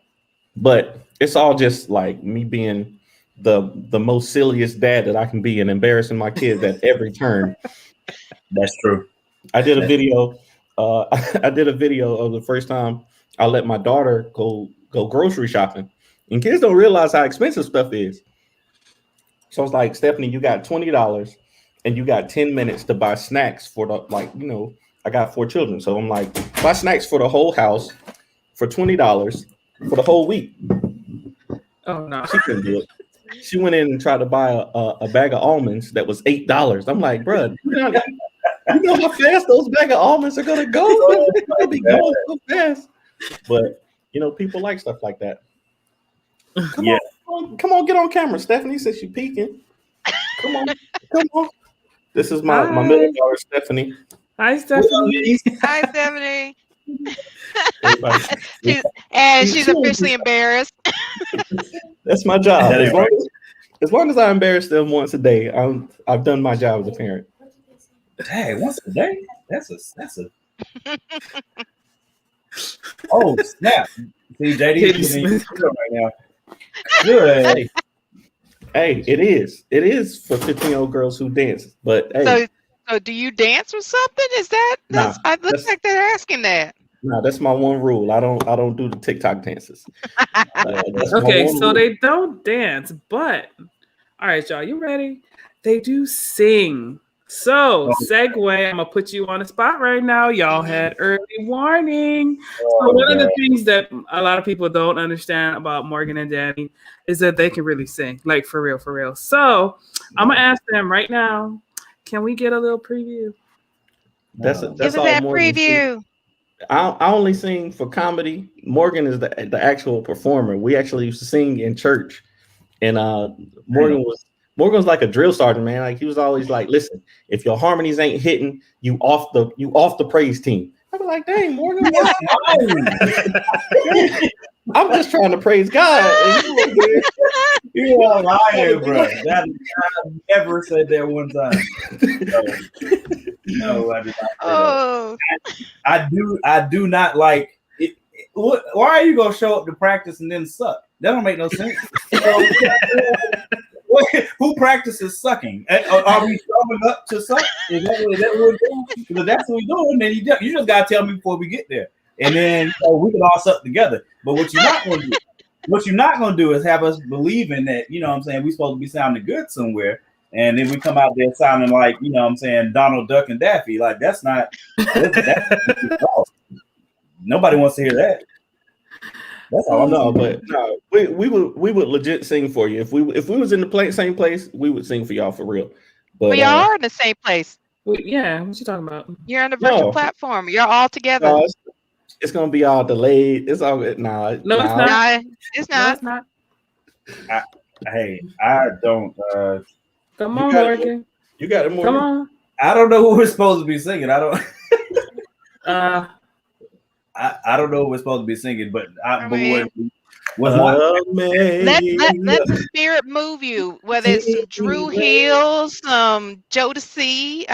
But it's all just like me being the most silliest dad that I can be and embarrassing my kids at every turn. That's true. I did a video. I did a video of the first time I let my daughter go grocery shopping, and kids don't realize how expensive stuff is. So I was like, Stephanie, you got $20, and you got 10 minutes to buy snacks for the I got 4 children, so I'm like, buy snacks for the whole house for $20 for the whole week. Oh no, she couldn't do it. She went in and tried to buy a bag of almonds that was $8. I'm like, bro, you know how fast those bag of almonds are gonna go? They're gonna be going so fast. But people like stuff like that. Come on, get on camera. Stephanie says she's peeking. Come on. This is my middle daughter, Stephanie. Hi, Stephanie. Hi, Stephanie. She's officially embarrassed. That's my job. As long as I embarrass them once a day, I've done my job as a parent. Hey, once a day? That's a. Oh snap! See, JD right now. Good. Hey, it is for 15-year-old girls who dance. But hey, so do you dance or something? Is that? It looks like they're asking that. No, that's my one rule. I don't do the TikTok dances. Okay, so they don't dance, but all right, y'all, you ready? They do sing. So, segue, I'm gonna put you on the spot right now. Y'all had early warning. So one of the things that a lot of people don't understand about Morgan and Danny is that they can really sing, like for real. So I'm gonna ask them right now. Can we get a little preview? That's Give us all that Morgan preview. I only sing for comedy. Morgan is the actual performer. We actually used to sing in church, and Morgan was like a drill sergeant, man. Like he was always like, "Listen, if your harmonies ain't hitting, you off the praise team." I'm like, "Dang, Morgan, I'm just trying to praise God." You are lying, bro. I never said that one time. No, I did not. Oh, I do not like it. Why are you gonna show up to practice and then suck? That don't make no sense. Who practices sucking? Are we showing up to suck? Is that what we're doing? Because that's what we're doing. Then you just gotta tell me before we get there, and then we can all suck together. But what you're not gonna do is have us believing that we're supposed to be sounding good somewhere, and then we come out there sounding like Donald Duck and Daffy. Like that's nobody wants to hear that. That's all I'm saying. But no, we would legit sing for you if we was in the same place. We would sing for y'all for real. But we are in the same place. Yeah, what you talking about? You're on the virtual platform. You're all together. No, it's gonna be all delayed. It's all good. No, it's not. It's not. No, it's not. I don't. Come on, Morgan. You got it, Morgan. Come on. I don't know who we're supposed to be singing. I don't. I don't know what we're supposed to be singing, but let the spirit move you. Whether it's some Drew Hill, some Jodeci,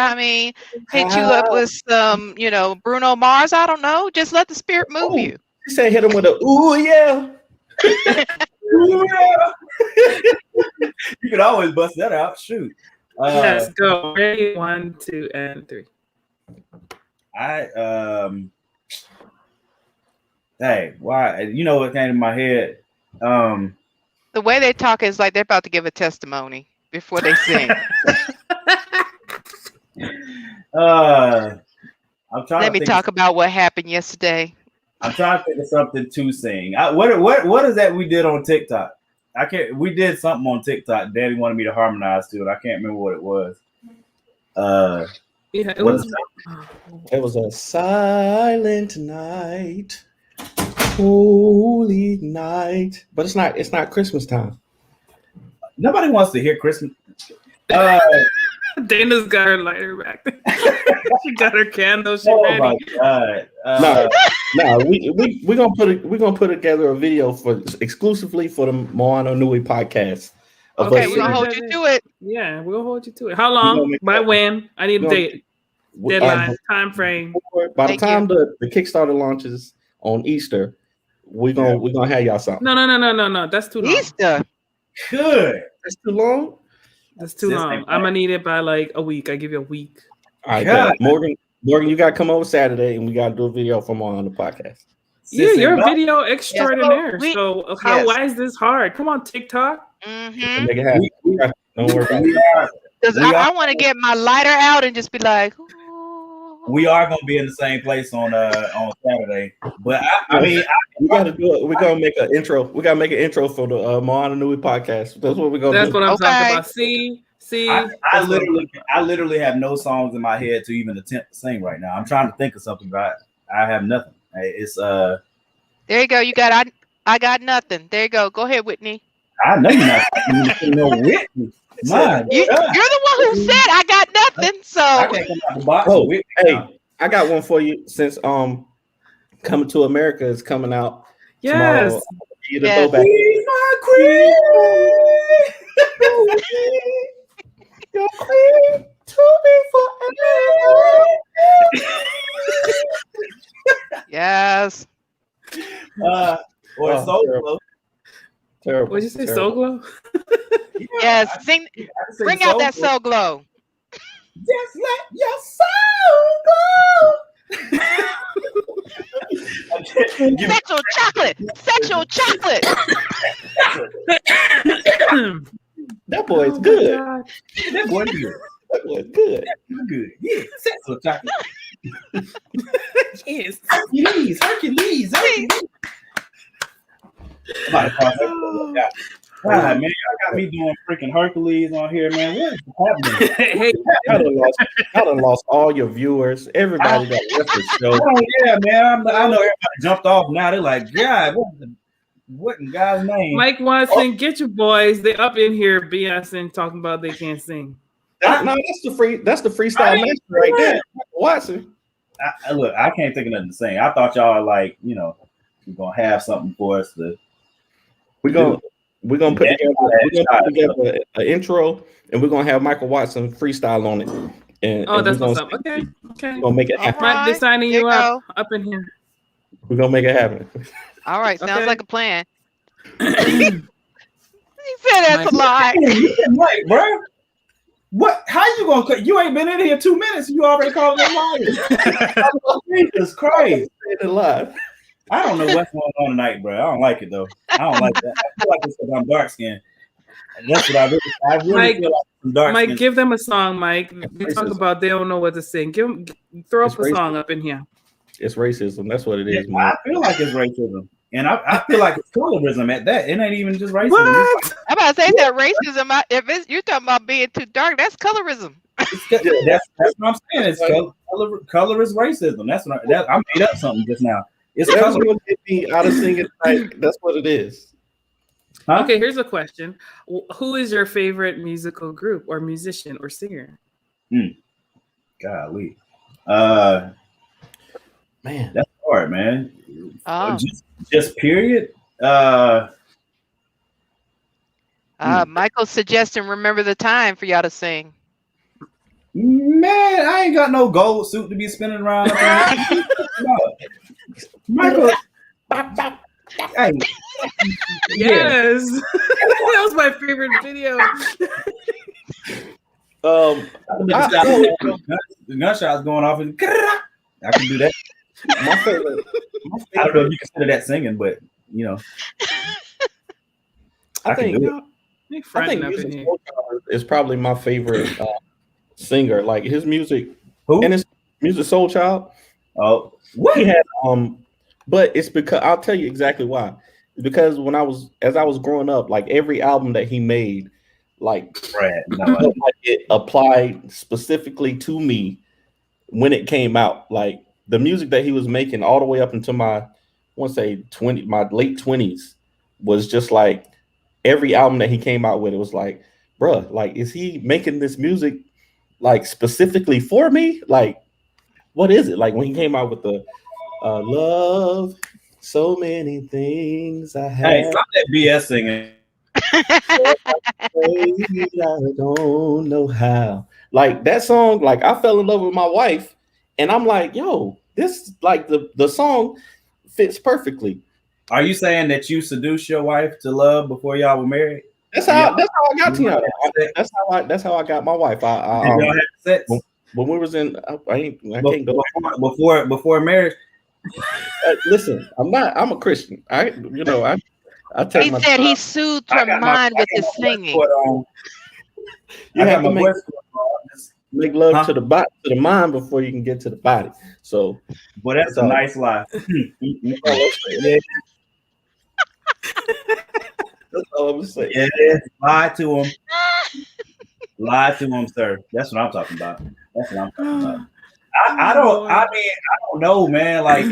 hit you up with some, Bruno Mars. I don't know. Just let the spirit move you. You say hit him with a ooh yeah. Ooh, yeah. You could always bust that out. Shoot. Let's go. Ready? 1, 2, and 3. Hey, why? You know what came to my head? The way they talk is like they're about to give a testimony before they sing. I'm trying. Let me talk about what happened yesterday. I'm trying to think of something to sing. What is that we did on TikTok? We did something on TikTok. Daddy wanted me to harmonize to it. I can't remember what it was. Yeah, it was a silent night. Holy night, but it's not Christmas time. Nobody wants to hear Christmas. Dana's got her lighter back there. She got her candle. She Oh ready. my god! No, we're gonna put together a video for exclusively for the Moana Nui podcast. Okay, we're gonna hold you to it. Yeah, we'll hold you to it. How long? By when? I need a date. Deadline, time frame. By the time the Kickstarter launches on Easter, we're gonna have y'all something. No. That's too long. Easter. Good. That's too long. That's too long. I'm gonna need it by like a week. I give you a week. All right, Morgan, you gotta come over Saturday and we gotta do a video from on the podcast. Yeah, you're a video extraordinaire. Why is this hard? Come on, TikTok. Mm-hmm. Make it happen. Don't worry about it. Because I want to get my lighter out and just be like, ooh. We are gonna be in the same place on Saturday, but I mean, we gotta do it. We're gonna make an intro. We gotta make an intro for the Moana Nui podcast. That's what we're gonna do. That's what I'm talking about. See. I literally have no songs in my head to even attempt to sing right now. I'm trying to think of something, but I have nothing. It's There you go. You got I got nothing. There you go. Go ahead, Whitney. I know you're not no Whitney. You're the one who said I got nothing. So I can't come out the box. Hey, I got one for you since Coming to America is coming out tomorrow. Yes. Queen, my queen. Your queen to be forever. Yes. Or Soul Glow. Terrible. What'd you say, Soul Glow? Yes. Bring out that Soul Glow. Just let your soul go. Sexual chocolate. Sexual chocolate. That boy's good. That boy's good. That boy's good. Good. Yeah. Sexual chocolate. Yes. Hercules. God, man, y'all got me doing freaking Hercules on here, man. What is happening? Hey, I done lost all your viewers. Everybody that left the show. Oh yeah, man. I know everybody jumped off now. They're like, God, what in God's name? Mike Watson, get your boys. They up in here BSing, talking about they can't sing. That's the freestyle master right there. Watson. Look, I can't think of nothing to sing. I thought y'all like, we're gonna have something for us to. We're gonna put together an intro, and we're gonna have Michael Watson freestyle on it. And that's what's up. Okay. We're gonna make it happen. Right, they're signing you up in here. We're gonna make it happen. All right, sounds like a plan. He said that's a lie. Right, bro. What? How you gonna? You ain't been in here 2 minutes. You already called me a liar. Jesus Christ! Alive. I don't know what's going on tonight, bro. I don't like it though. I don't like that. I feel like it's because I'm dark skinned. That's what I really Mike, feel like I'm dark skinned. Mike, give them a song, Mike. They talk about they don't know what to sing. Throw up a song up in here. It's racism. That's what it is. I feel like it's racism. And I feel like it's colorism at that. It ain't even just racism. What? I'm about to say that racism. If you're talking about being too dark, that's colorism. That's what I'm saying. It's color is racism. That's what I made up something just now. It's that's what get me out of singing. Like, that's what it is. Huh? Okay, here's a question: who is your favorite musical group, or musician, or singer? Golly, man, that's hard, man. Oh. Just period. Michael's suggesting "Remember the Time" for y'all to sing. Man, I ain't got no gold suit to be spinning around. Michael, hey. Yes, that was my favorite video. The gunshots going off, and I can do that. My favorite. I don't know if you consider that singing, but I think music is probably my favorite singer. Like his music, and his music, Soul Child. Oh, what he had, but it's because I'll tell you exactly why. Because as I was growing up, like every album that he made, like it applied specifically to me when it came out. Like the music that he was making all the way up until my late 20s was just like every album that he came out with. It was like bruh, like, is he making this music like specifically for me? Like, what is it? Like when he came out with the love, so many things I Hey, have. stop that BS singing. I don't know how. Like that song, like I fell in love with my wife, and I'm like, yo, this like the song fits perfectly. Are you saying that you seduced your wife to love before y'all were married? That's Yeah. how I got Did y'all Teyona. have sex? That's how I got my wife. Did y'all have sex when we was in, I can't go before marriage? listen, I'm a Christian. I take He my said he soothed her mind with his singing. you have to make love to the mind before you can get to the body. So, but that's a nice lie. Yeah. That's all I'm saying. Yeah, lie to him. Lie to him, sir. That's what I'm talking about. I don't know, man. Like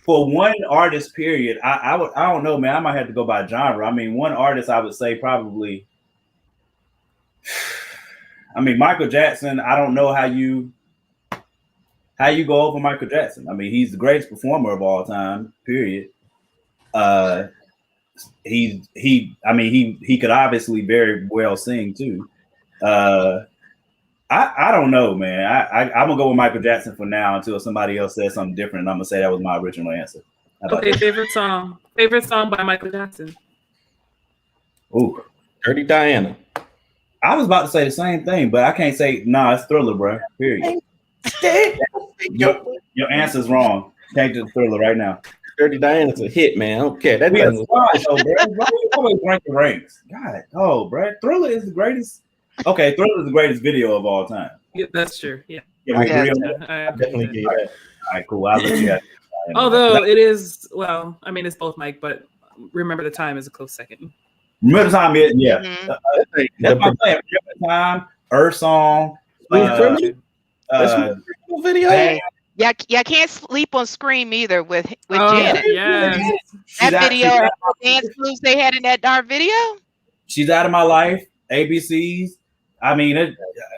for one artist, period. I don't know, man. I might have to go by genre. I mean, one artist I would say probably. I mean, Michael Jackson. I don't know how you go over Michael Jackson. I mean, he's the greatest performer of all time. Period. He could obviously very well sing too. I don't know, man. I'm gonna go with Michael Jackson for now until somebody else says something different, and I'm gonna say that was my original answer. Okay, favorite song by Michael Jackson. Ooh, Dirty Diana. I was about to say the same thing, but I can't say it's Thriller, bro. Period. Your answer's wrong. Change it to Thriller right now. Dirty Diana's a hit, man. I don't care. That bro. Why you always rank the ranks? God, bro. Thriller is the greatest. Okay, Thriller is the greatest video of all time. Yeah, that's true. Yeah. I definitely get that. All right, cool. I'll let you have it. Although it is, well, I mean, it's both Mike, but Remember the Time is a close second. Remember the Time is, yeah. Mhm. That's what I'm saying. Remember the Time, Earth Song, video. Hey, yeah, can't sleep on Scream either with Janet. Yeah. That video, dance moves they had in that dark video. She's Out of My Life, ABCs. I mean,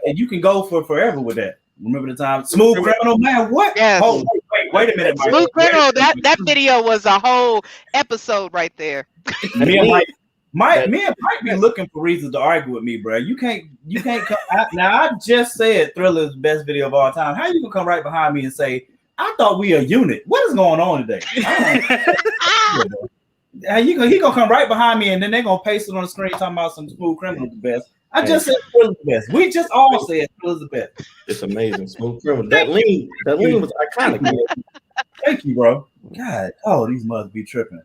you can go for forever with that. Remember the Time, Smooth Criminal, man. What? Yes. Oh, wait a minute, Mike. Smooth Criminal. That video was a whole episode right there. Me and Mike be looking for reasons to argue with me, bro. You can't come out. Now I just said Thriller is the best video of all time. How you gonna come right behind me and say I thought we a unit? What is going on today? He gonna come right behind me and then they're gonna paste it on the screen talking about some Smooth Criminal the best. I just said Thriller's the best. We just all said Thriller's the best. It's amazing. Smooth Criminal. That lean was iconic. Thank you, bro. God, these must be tripping.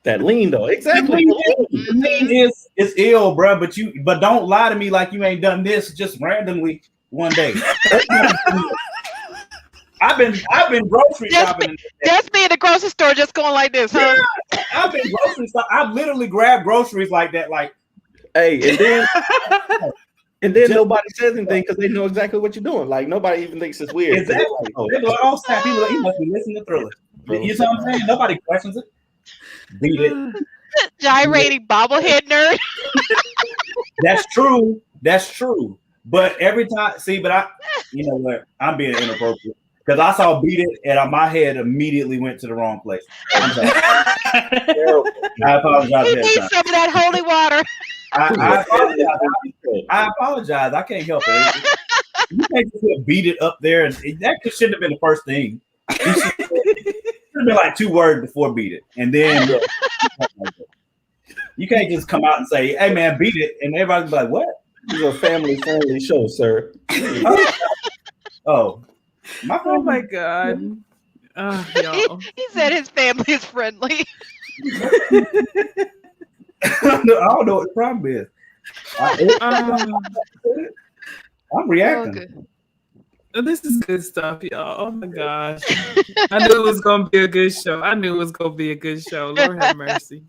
That lean though, exactly. The lean is ill, bro. But don't lie to me like you ain't done this just randomly one day. I've been grocery shopping. Just be in the grocery store, just going like this, huh? Yeah, I've been grocery shopping. I've literally grabbed groceries like that, like. Hey, and then nobody says anything because they know exactly what you're doing. Like nobody even thinks it's weird. Exactly. Like, snap! He must be listening to Thriller. You know what I'm saying? Nobody questions it. Beat it. Gyrating bobblehead nerd. That's true. But every time, you know what? I'm being inappropriate because I saw Beat It and my head immediately went to the wrong place. I'm sorry. I apologize. He needs some of that holy water. I apologize. I can't help it. You can't just Beat It up there, and that shouldn't have been the first thing. It should have been like 2 words before Beat It, and then you can't just come out and say, "Hey, man, Beat It," and everybody's like, "What?" This is a family-friendly show, sir. Oh my God! He said his family is friendly. I don't know what the problem is. I'm reacting. This is good stuff, y'all. Oh my gosh. I knew it was going to be a good show. Lord have mercy.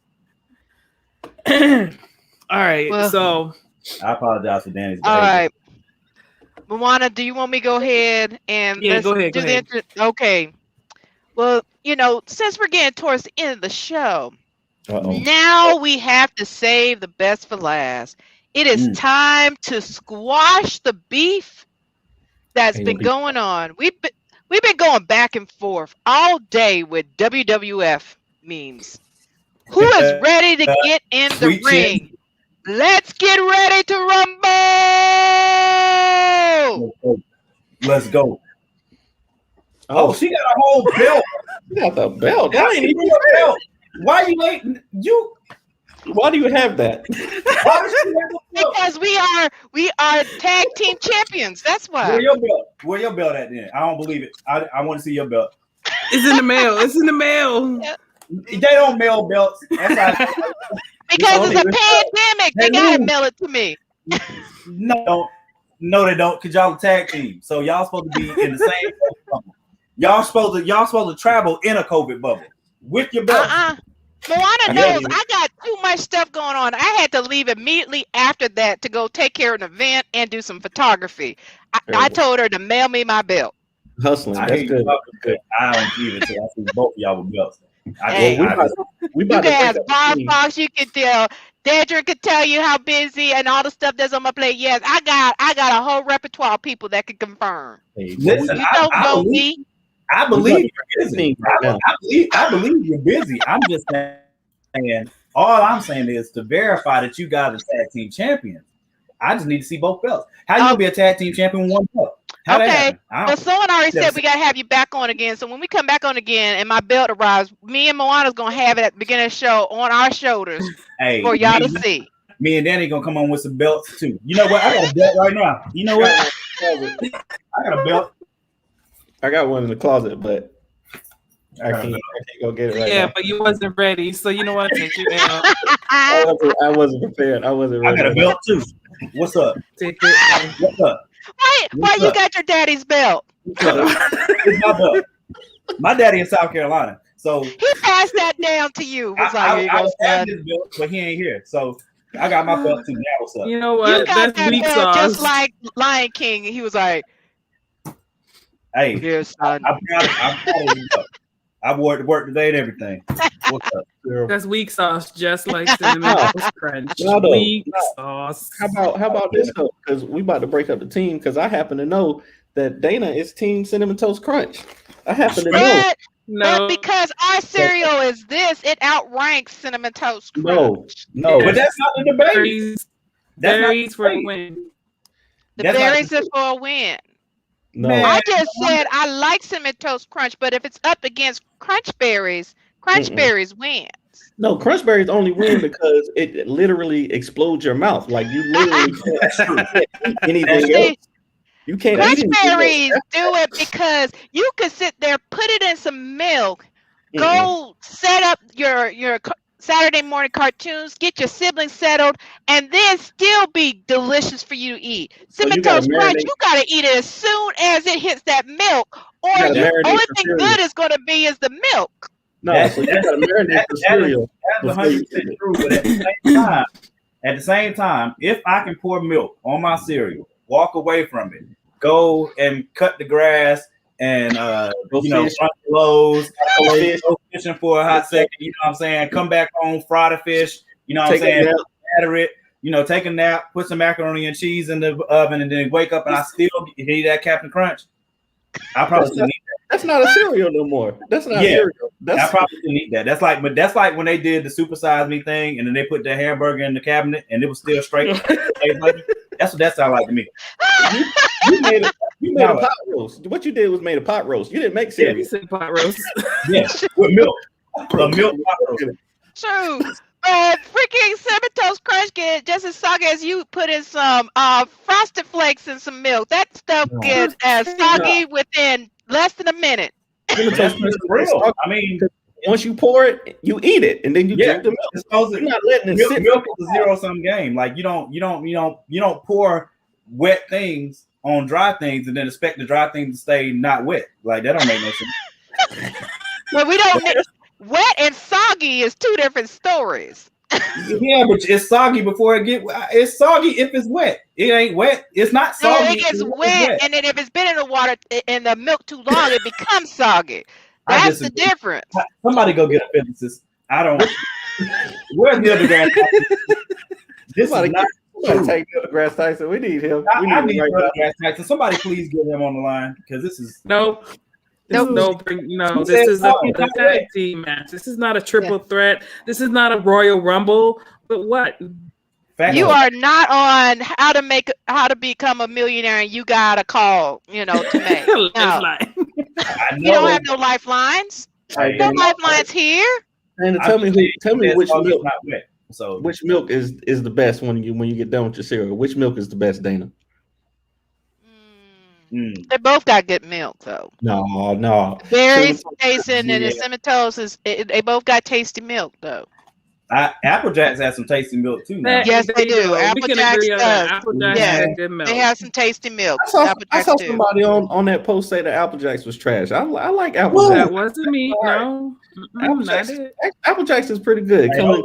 All right. Well, so I apologize for Danny's behavior. all right. Moana, do you want me to go ahead and go ahead. Okay. Well, since we're getting towards the end of the show, Uh-oh. Now we have to save the best for last. It is time to squash the beef that's been going on. We've been going back and forth all day with WWF memes. Who is ready to get in the ring? Let's get ready to rumble! Let's go. Oh, she got a whole belt. You got the belt. That ain't even a belt. Why you ain't you? Why do you have that? Because we are tag team champions. That's why. Where your belt? Where your belt at then? I don't believe it. I want to see your belt. It's in the mail. It's in the mail. They don't mail belts. That's how because it's a pandemic. They gotta mail it to me. No, they don't. Cause y'all a tag team, so y'all supposed to be in the same bubble. Y'all supposed to travel in a COVID bubble with your belt. Moana knows I got too much stuff going on. I had to leave immediately after that to go take care of an event and do some photography. I told her to mail me my belt. Hustling. That's good. I don't believe it until I see both of y'all with belts. You can ask Bob Fox. You can tell Dedrick could tell you how busy and all the stuff that's on my plate. Yes, I got a whole repertoire of people that can confirm. Hey, listen, I believe you're busy. I believe you're busy. I'm just saying. All I'm saying is to verify that you got a tag team champion. I just need to see both belts. How you gonna be a tag team champion with one belt? Okay, well, someone already said we gotta have you back on again. So when we come back on again and my belt arrives, me and Moana's gonna have it at the beginning of the show on our shoulders for y'all to see. Me and Danny gonna come on with some belts too. You know what? I got a belt right now. You know what? I got a belt. I got one in the closet, but I can't go get it right now. Yeah, but you wasn't ready, so you know what? Take you down. I wasn't prepared. I wasn't ready. I got a belt too. What's up? Take it. What's up? Why you got your daddy's belt? It's my belt. My daddy in South Carolina, so he passed that down to you. I have his belt, but he ain't here, so I got my belt too. Now what's up? You know what? You got that belt just like Lion King. He was like, "Hey, here, son. I'm proud of you. I wore it to work today and everything." What's up? That's weak sauce, just like cinnamon toast crunch. Weak sauce. How about this though? Because we about to break up the team. Because I happen to know that Dana is Team Cinnamon Toast Crunch. I happen to know. No, but because our cereal is this, it outranks Cinnamon Toast Crunch. No, but that's not the debate. Berries for a win. The berries are for a win. No, I just said I like Cinnamon Toast Crunch, but if it's up against Crunch Berries wins. No, Crunch Berries only win because it literally explodes your mouth. Like you literally can't eat anything else. You can't Crunch eat Berries do it because you could sit there, put it in some milk, go set up your Saturday morning cartoons, get your siblings settled, and then still be delicious for you to eat. Cinnamon Toast Crunch, you gotta eat it as soon as it hits that milk, or the only thing good is gonna be is the milk. No, so you gotta marinate the cereal. That's 100% true. But at the same time, if I can pour milk on my cereal, walk away from it, go and cut the grass, and run the lows, go fishing for a hot second, you know what I'm saying? Come back home, fry the fish, you know what I'm saying? Batter it, take a nap, put some macaroni and cheese in the oven, and then wake up and I still eat that Captain Crunch. I probably still need that. That's not a cereal no more. That's not a cereal. I probably still need that. That's like when they did the Super Size Me thing, and then they put the hamburger in the cabinet, and it was still straight. That's what that sounded like to me. You made a pot roast. What you did was made a pot roast. You didn't make cereal. You said pot roast. Yes, with milk. A milk pot roast. True. Freaking Cinnamon Toast Crunch get just as soggy as you put in some Frosted Flakes and some milk. That stuff gets as soggy within less than a minute. That's real. I mean, once you pour it, you eat it, and then you drink the milk. You're not letting it sit. Milk is a zero-sum game. Like you don't pour wet things on dry things and then expect the dry things to stay not wet. Like that don't make no sense. Well, we don't. Wet and soggy is two different stories. Yeah, but it's soggy before it it's soggy if it's wet. It ain't wet. It's not soggy. No, it gets wet, and then if it's been in the water and the milk too long, it becomes soggy. That's the difference. Somebody go get a physicist. I don't. Where's Neil deGrasse Tyson? This Somebody is not true. take Neil deGrasse Tyson. We need him. We I need need him Neil right now. deGrasse Tyson. Somebody please get him on the line because this is No. Nope. No, this is a tag team match. This is not a triple threat. This is not a Royal Rumble. But what? You are not on how to become a millionaire, and you got a call, to make. No. Lifeline. You don't have no lifelines. No lifelines here. And tell me which milk. Not wet, so Which milk is the best when you get done with your cereal? Which milk is the best, Dana? They both got good milk, though. No. Berries, Jason, and the Semitones they both got tasty milk, though. Apple Jacks has some tasty milk too. Now. Yes, they do. Apple Jacks does. Apple Jacks has good milk. They have some tasty milk. I saw somebody on that post say that Apple Jacks was trash. I like Apple Jacks. That wasn't me. No. Apple Jacks is pretty good. Who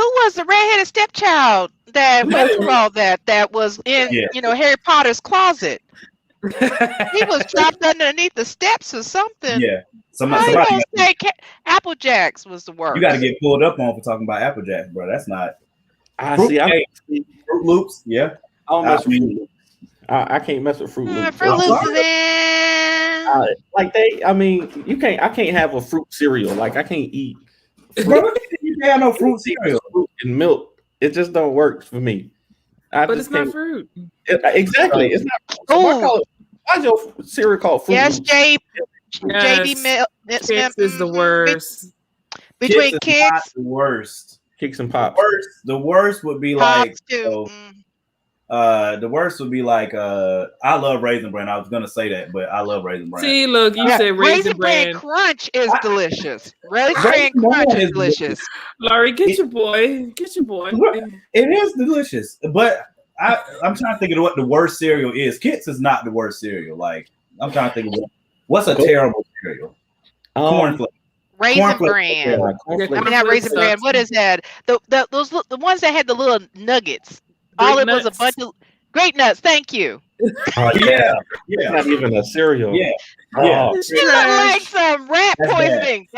was the redheaded stepchild that went through all that? That was in Harry Potter's closet. He was trapped underneath the steps or something. Yeah. Somebody say Apple Jacks was the worst. You got to get pulled up on for talking about Apple Jacks, bro. That's not. Fruit Loops. Yeah. I don't mess with Fruit Loops. I can't mess with Fruit Loops. Fruit Loops is in. I can't have a fruit cereal. Like I can't eat. Bro, you can't have no fruit cereal. Fruit and milk. It just don't work for me. But it's not fruit. Exactly. It's not. Why's your cereal called Fruit Loops? JD Milk. Kicks is the worst. Between Kicks, the worst. Kicks and Pops. The worst would be like. The worst would be like. I love Raisin Bran. I was gonna say that, but I love Raisin Bran. See, look, you said Raisin Bran. Crunch is delicious. Raisin Bran Crunch is delicious. Laurie, get your boy. It is delicious, but I'm trying to think of what the worst cereal is. Kits is not the worst cereal. Like I'm trying to think of what's a terrible cereal. Cornflakes. Raisin Bran. Not Raisin Bran. What is that? The ones that had the little nuggets. All it was a bunch of Great Nuts. Thank you. Yeah. Not even a cereal. Yeah. It looked like some rat poisoning.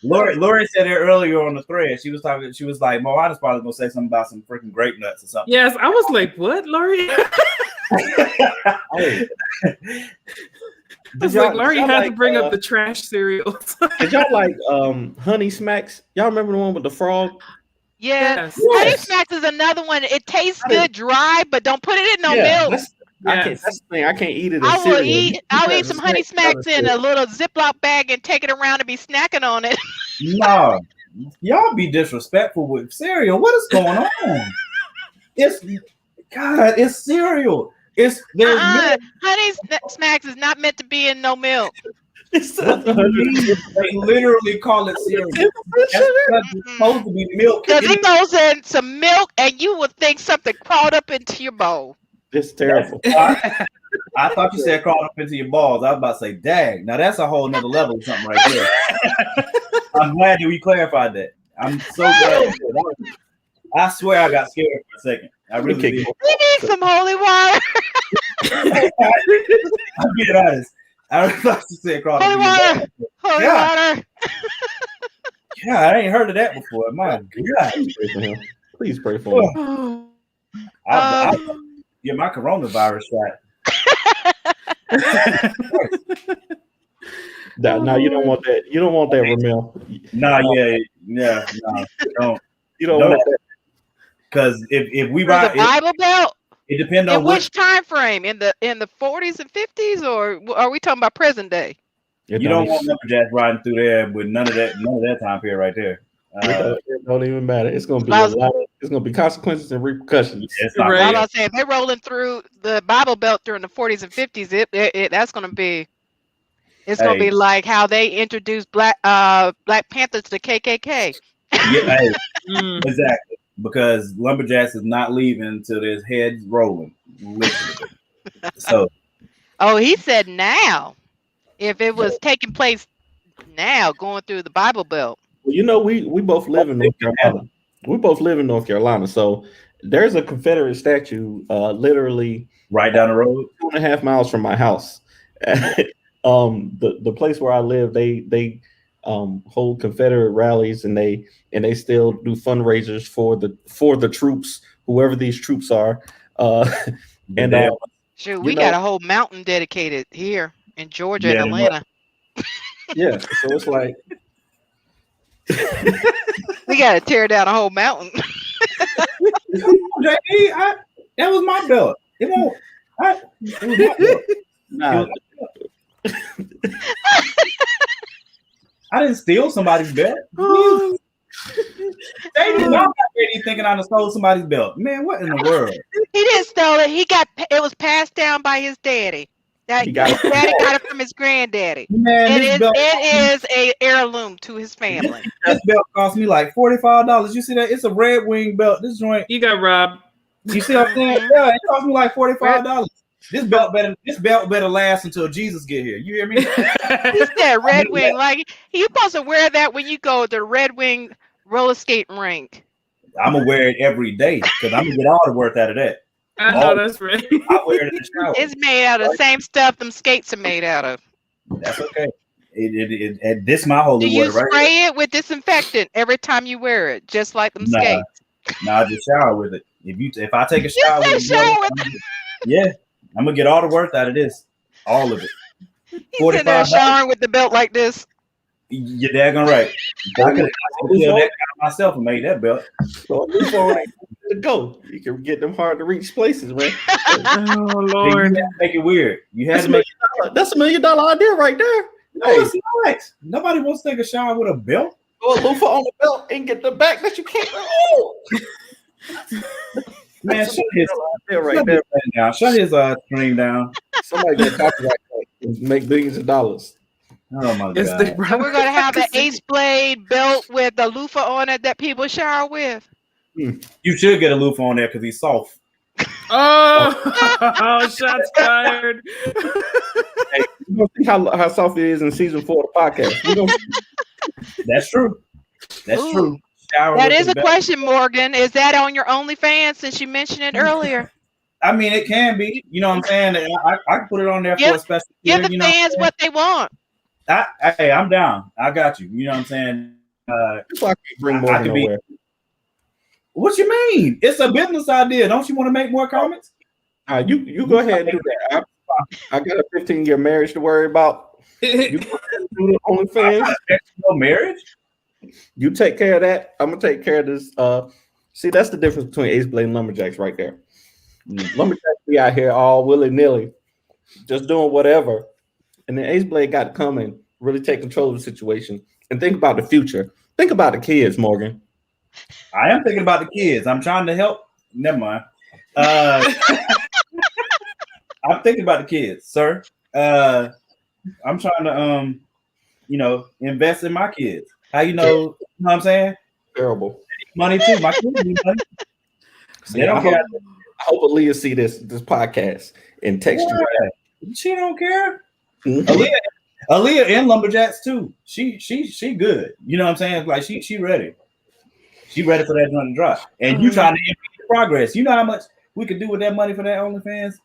Lori said it earlier on the thread. She was talking. She was like, "Mo, I was probably gonna say something about some freaking grape nuts or something." Yes, I was like, "What, Lori?" It's like Laurie had to bring up the trash cereals. Did y'all like Honey Smacks? Y'all remember the one with the frog? Yes. Honey Smacks is another one. It tastes good dry, but don't put it in no milk. That's the thing. I can't eat it. I'll eat some Honey Smacks in a little Ziploc bag and take it around and be snacking on it. No, y'all be disrespectful with cereal. What is going on? It's cereal. Honey Smacks is not meant to be in no milk. They literally call it cereal. It's supposed to be milk. Because it goes in some milk, and you would think something crawled up into your bowl. It's terrible. I thought you said crawled up into your balls. I was about to say, dang. Now that's a whole nother level of something right there. I'm glad that we clarified that. I'm so glad. I swear I got scared for a second. I really did. We need some holy water. I'm being honest. I thought you said crawled up into your balls. Holy water. Yeah, I ain't heard of that before. My God. Please pray for him. I'll get my coronavirus shot. No, you don't want that. You don't want that, Ramel. No. You don't want that. Because if we ride the Bible Belt, it depends on which time frame in the 40s and 50s, or are we talking about present day? You don't want lumberjacks riding through there with none of that time period right there. It don't even matter. It's gonna be it's gonna be consequences and repercussions. I was saying, if they're rolling through the Bible Belt during the 40s and 50s, that's gonna be. It's gonna be like how they introduced Black Panthers to the KKK. Yeah, exactly. Because lumberjacks is not leaving until there's heads rolling. Literally. So. Oh, he said now. If it was taking place now, going through the Bible Belt. Well, we both live in North Carolina. We both live in North Carolina, so there's a Confederate statue literally right down the road, 2.5 miles from my house. The place where I live, they hold Confederate rallies, and they still do fundraisers for the troops, whoever these troops are. And Shoot, you we know, got a whole mountain dedicated here in Georgia and Yeah, Atlanta. yeah. So it's like, We got to tear down a whole mountain. JD, that was my belt. It won't. It was my belt. nah, I didn't steal somebody's belt. JD, y'all got JD thinking I stole somebody's belt. Man, what in the world? He didn't steal it. It was passed down by his daddy. His daddy got it from his granddaddy. Man, it is a heirloom to his family. This belt cost me like $45. You see that? It's a Red Wing belt. This joint. You got robbed. You see what I'm saying? Yeah, it cost me like $45. This belt better last until Jesus get here. You hear me? He said Red Wing. Like, you supposed to wear that when you go to the Red Wing roller skating rink. I'm gonna wear it every day because I'm gonna get all the worth out of that. I know that's right. I wear it in the shower. It's made out of the same stuff them skates are made out of. That's okay. This my holy Do you water, right? spray it with disinfectant every time you wear it, just like them skates? Nah, I just shower with it. If I take a shower with it, yeah, I'm gonna get all the worth out of this, all of it. He's in there showering with the belt like this. You're daggone right. I could have killed that guy myself and made that belt. so before to go, you can get them hard to reach places, man. Oh Lord, you had to make it weird. You had to make that's $1 million idea right there. No, it's not. Nobody wants to take a shower with a belt. Go a loofah on the belt and get the back that you can't. Oh. Man, shut his right there. down. Shut his stream down. Somebody get copyright and make billions of dollars. Oh my God! So we're gonna have an Aceblade belt with a loofah on it that people shower with. You should get a loofah on there because he's soft. Oh, shots fired. Hey, you don't see how soft it is in season 4 of the podcast. That's true. That's true. Shower that is a question, Morgan. Is that on your OnlyFans since you mentioned it earlier? I mean, it can be. You know what I'm saying? I can put it on there for a special. Give the fans what they want. Hey, I'm down. I got you. You know what I'm saying? I can bring more nowhere. What you mean? It's a business idea. Don't you want to make more comments? You go ahead and do that. I got a 15-year marriage to worry about. You go ahead and do the OnlyFans. Marriage? You take care of that. I'm gonna take care of this. See, that's the difference between Aceblade and Lumberjacks right there. Lumberjacks be out here all willy-nilly, just doing whatever. And then Aceblade got to come and really take control of the situation and think about the future. Think about the kids, Morgan. I am thinking about the kids. I'm trying to help. Never mind. I'm thinking about the kids, sir. I'm trying to invest in my kids. How you know what I'm saying? Terrible. Money too. My kids need money. See, I hope Aaliyah see this podcast and text you. She don't care. Mm-hmm. Aaliyah and Lumberjacks too. She good. You know what I'm saying? Like she ready. She ready for that joint to drop. And you trying to impede the progress. You know how much we could do with that money for that OnlyFans?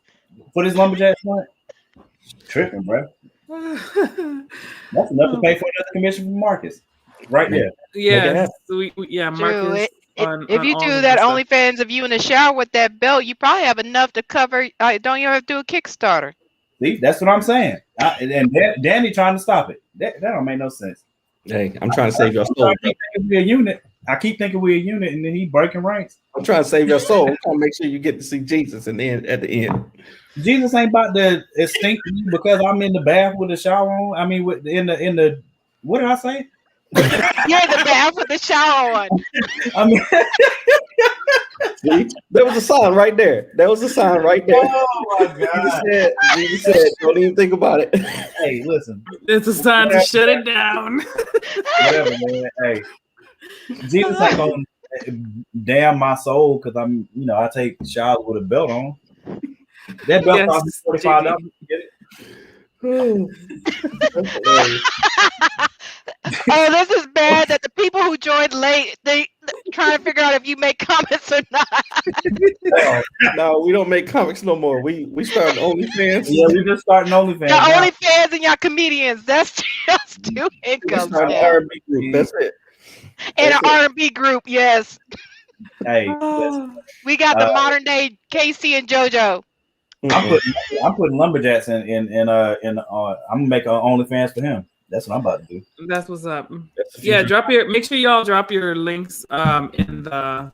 For this Lumberjacks money? Tripping, bro. That's enough to pay for another commission from Marcus. Right there. Yeah. Marcus. If you do that OnlyFans of you in the shower with that belt, you probably have enough to cover. Don't you have to do a Kickstarter? See, that's what I'm saying. And Danny trying to stop it. That don't make no sense. Hey, I'm trying to save your soul. I keep thinking we're a unit, and then he breaking ranks. I'm trying to save your soul. I'm trying to make sure you get to see Jesus, and then at the end, Jesus ain't about to extinct me because I'm in the bath with the shower on. I mean, in the what did I say? You're in the bath with the shower on. I mean, see, there was a sign right there. There was a sign right there. Oh my God! Jesus said, don't even think about it. Hey, listen. It's a sign to shut it down. Whatever, man. Hey, Jesus ain't gonna damn my soul because I take showers with a belt on. That belt costs me $45. Get it? Oh, this is bad that the people who joined late, they trying to figure out if you make comments or not. No, we don't make comics no more. We started OnlyFans. Yeah, we just starting OnlyFans. Y'all now. OnlyFans and y'all comedians. That's just two We incomes. started an now. R&B group. That's it. And an That's it. R&B group, yes. Hey, We got the modern day Casey and JoJo. I'm putting lumberjacks in. I'm gonna make an OnlyFans for him. That's what I'm about to do. That's what's up. That's the Yeah, future. make sure y'all drop your links in the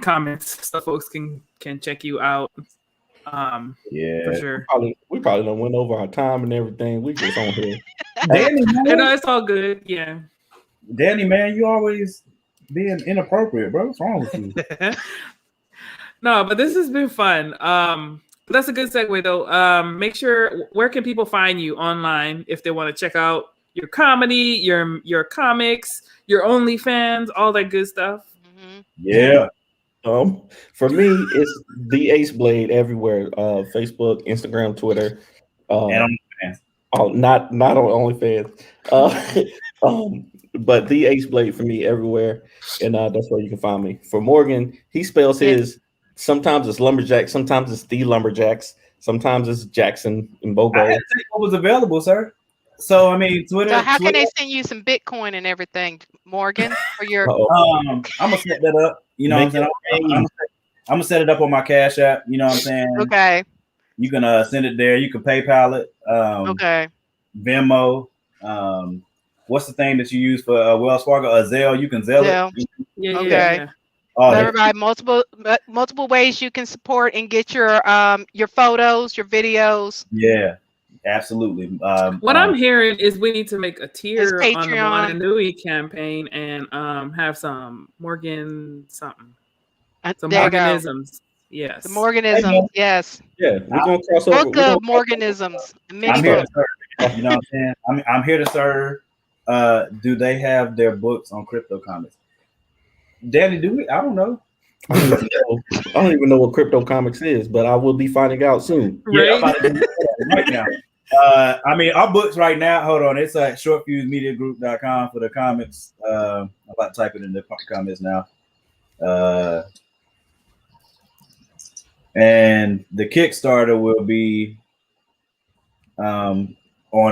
comments so folks can check you out. Yeah, For sure. We probably done went over our time and everything. We just on here. Danny, I man, know it's all good. Yeah. Danny, man, you always being inappropriate, bro. What's wrong with you? No, but this has been fun. That's a good segue though. Make sure, where can people find you online if they want to check out your comedy, your comics, your OnlyFans, all that good stuff? Mm-hmm. Yeah, For me, it's the Aceblade everywhere. Facebook, Instagram, Twitter. and Not on OnlyFans. But the Aceblade for me everywhere, and that's where you can find me. For Morgan, he spells his. Sometimes it's Lumberjack, sometimes it's the Lumberjacks, sometimes it's Jackson and Bogo. I had to take what was available, sir. So I mean, Twitter. So how can Twitter, they send you some Bitcoin and everything, Morgan, for your? I'm gonna set that up. You know what I'm saying? I'm gonna set it up on my Cash App. You know what I'm saying? Okay. You can send it there. You can PayPal it. Okay. Venmo. What's the thing that you use for Wells Fargo? Zelle. You can Zelle it. Yeah. Okay. Yeah. Oh, Everybody, multiple ways you can support and get your photos, your videos. yeah, absolutely. What I'm hearing is we need to make a tier It's on the Patreon. Moananui campaign and have some Morgan something. Some There you go. Morganisms. Yes. The Morganisms, yes. Yeah, we're gonna cross over. Book of Morganisms. Mini I'm here book. to serve. You know what I'm saying? I'm here to serve. Do they have their books on crypto comics? Danny, do we? I don't know. I don't even know what crypto comics is, but I will be finding out soon. Yeah, I'm about to do that right now. I mean, our books right now. Hold on, it's at shortfusemediagroup.com for the comics. I'm about to type it in the comments now. And the Kickstarter will be on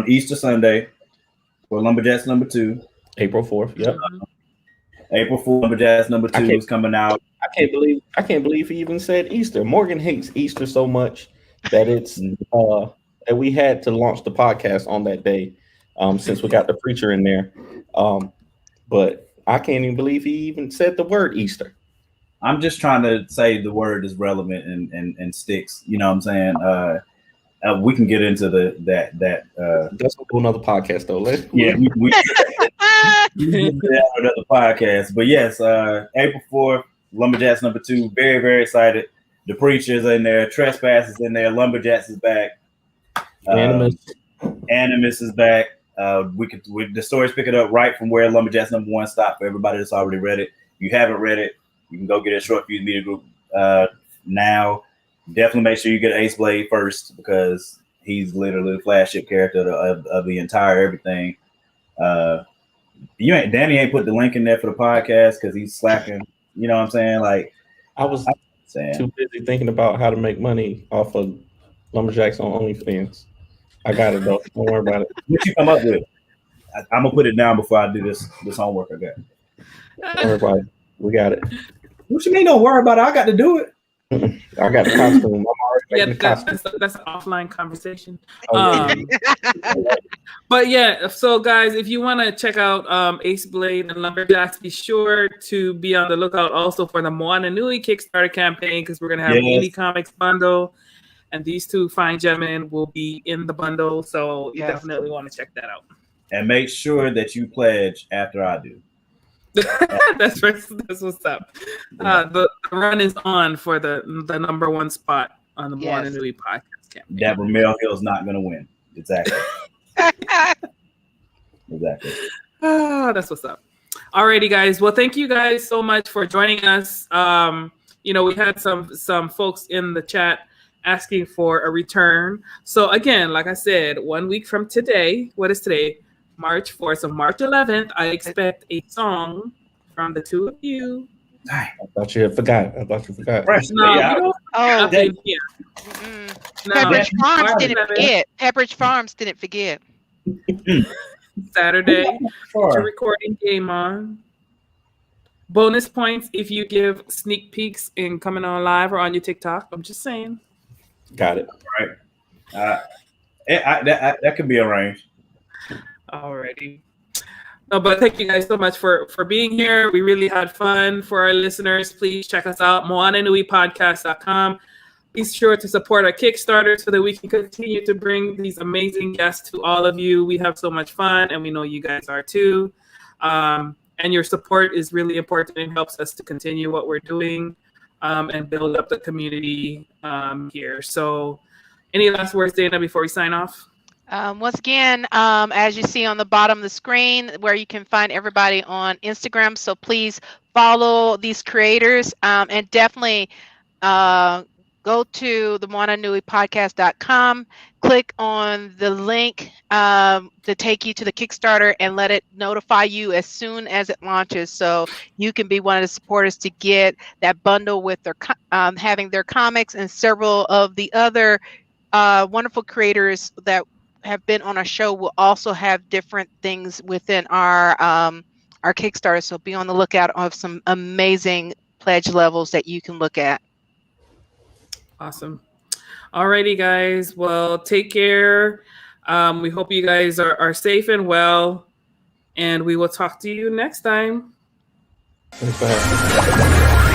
Easter Sunday for Lumberjacks number 2. April 4th. Yep. April 4th, Lumberjacks number 2 is coming out. I can't believe he even said Easter. Morgan hates Easter so much that it's that we had to launch the podcast on that day, since we got the preacher in there. But I can't even believe he even said the word Easter. I'm just trying to say the word is relevant and sticks. You know what I'm saying? We can get into that. That's another podcast though. We another podcast. But yes, April 4th, Lumberjacks number 2. Very, very excited. The preacher's in there, Trespass is in there, Lumberjacks is back. Animus is back. The stories pick it up right from where Lumberjacks number 1 stopped. For everybody that's already read it, if you haven't read it, you can go get a Short Fuse Media Group now. Definitely make sure you get Aceblade first because he's literally the flagship character of the entire everything. Danny ain't put the link in there for the podcast because he's slacking. You know what I'm saying? Like I was too busy thinking about how to make money off of Lumberjacks on OnlyFans. I got it though. Don't worry about it. What you come up with? I'm gonna put it down before I do this homework I got. Don't worry about it. We got it. What you mean? Don't worry about it. I got to do it. I got the costume. I'm already making the costume. That's an offline conversation. Oh, But yeah, so guys, if you want to check out Aceblade and Lumberjacks, be sure to be on the lookout also for the Moananui Kickstarter campaign because we're gonna have Indie Comics bundle, and these two fine gentlemen will be in the bundle. So you definitely want to check that out. And make sure that you pledge after I do. That's what's up. The run is on for the number 1 spot on the Moananui podcast campaign. That Ramel Hill's not going to win. Exactly. Exactly. That's what's up. Alrighty, guys. Well, thank you guys so much for joining us. We had some folks in the chat asking for a return. So again, like I said, 1 week from today, what is today? March 4th. So March 11th, I expect a song from the two of you. I thought you forgot. Fresh, No, yeah, we don't Oh, up in here. No, Pepperidge Farms March didn't 11th, forget. Pepperidge Farms didn't forget. Saturday. Get your sure. recording game on. Bonus points if you give sneak peeks in coming on live or on your TikTok. I'm just saying. Got it. That could be arranged. Alrighty. No, but thank you guys so much for being here. We really had fun. For our listeners, please check us out, moananuipodcast.com. Be sure to support our Kickstarter so that we can continue to bring these amazing guests to all of you. We have so much fun, and we know you guys are too. And your support is really important and helps us to continue what we're doing and build up the community here. So any last words, Dana, before we sign off? Once again, as you see on the bottom of the screen, where you can find everybody on Instagram. So please follow these creators and definitely go to the moananuipodcast.com, click on the link to take you to the Kickstarter and let it notify you as soon as it launches. So you can be one of the supporters to get that bundle with their having their comics, and several of the other wonderful creators that have been on our show will also have different things within our Kickstarter. So be on the lookout of some amazing pledge levels that you can look at. Awesome. Alrighty, guys. Well, take care. We hope you guys are safe and well, and we will talk to you next time. Thanks for having me.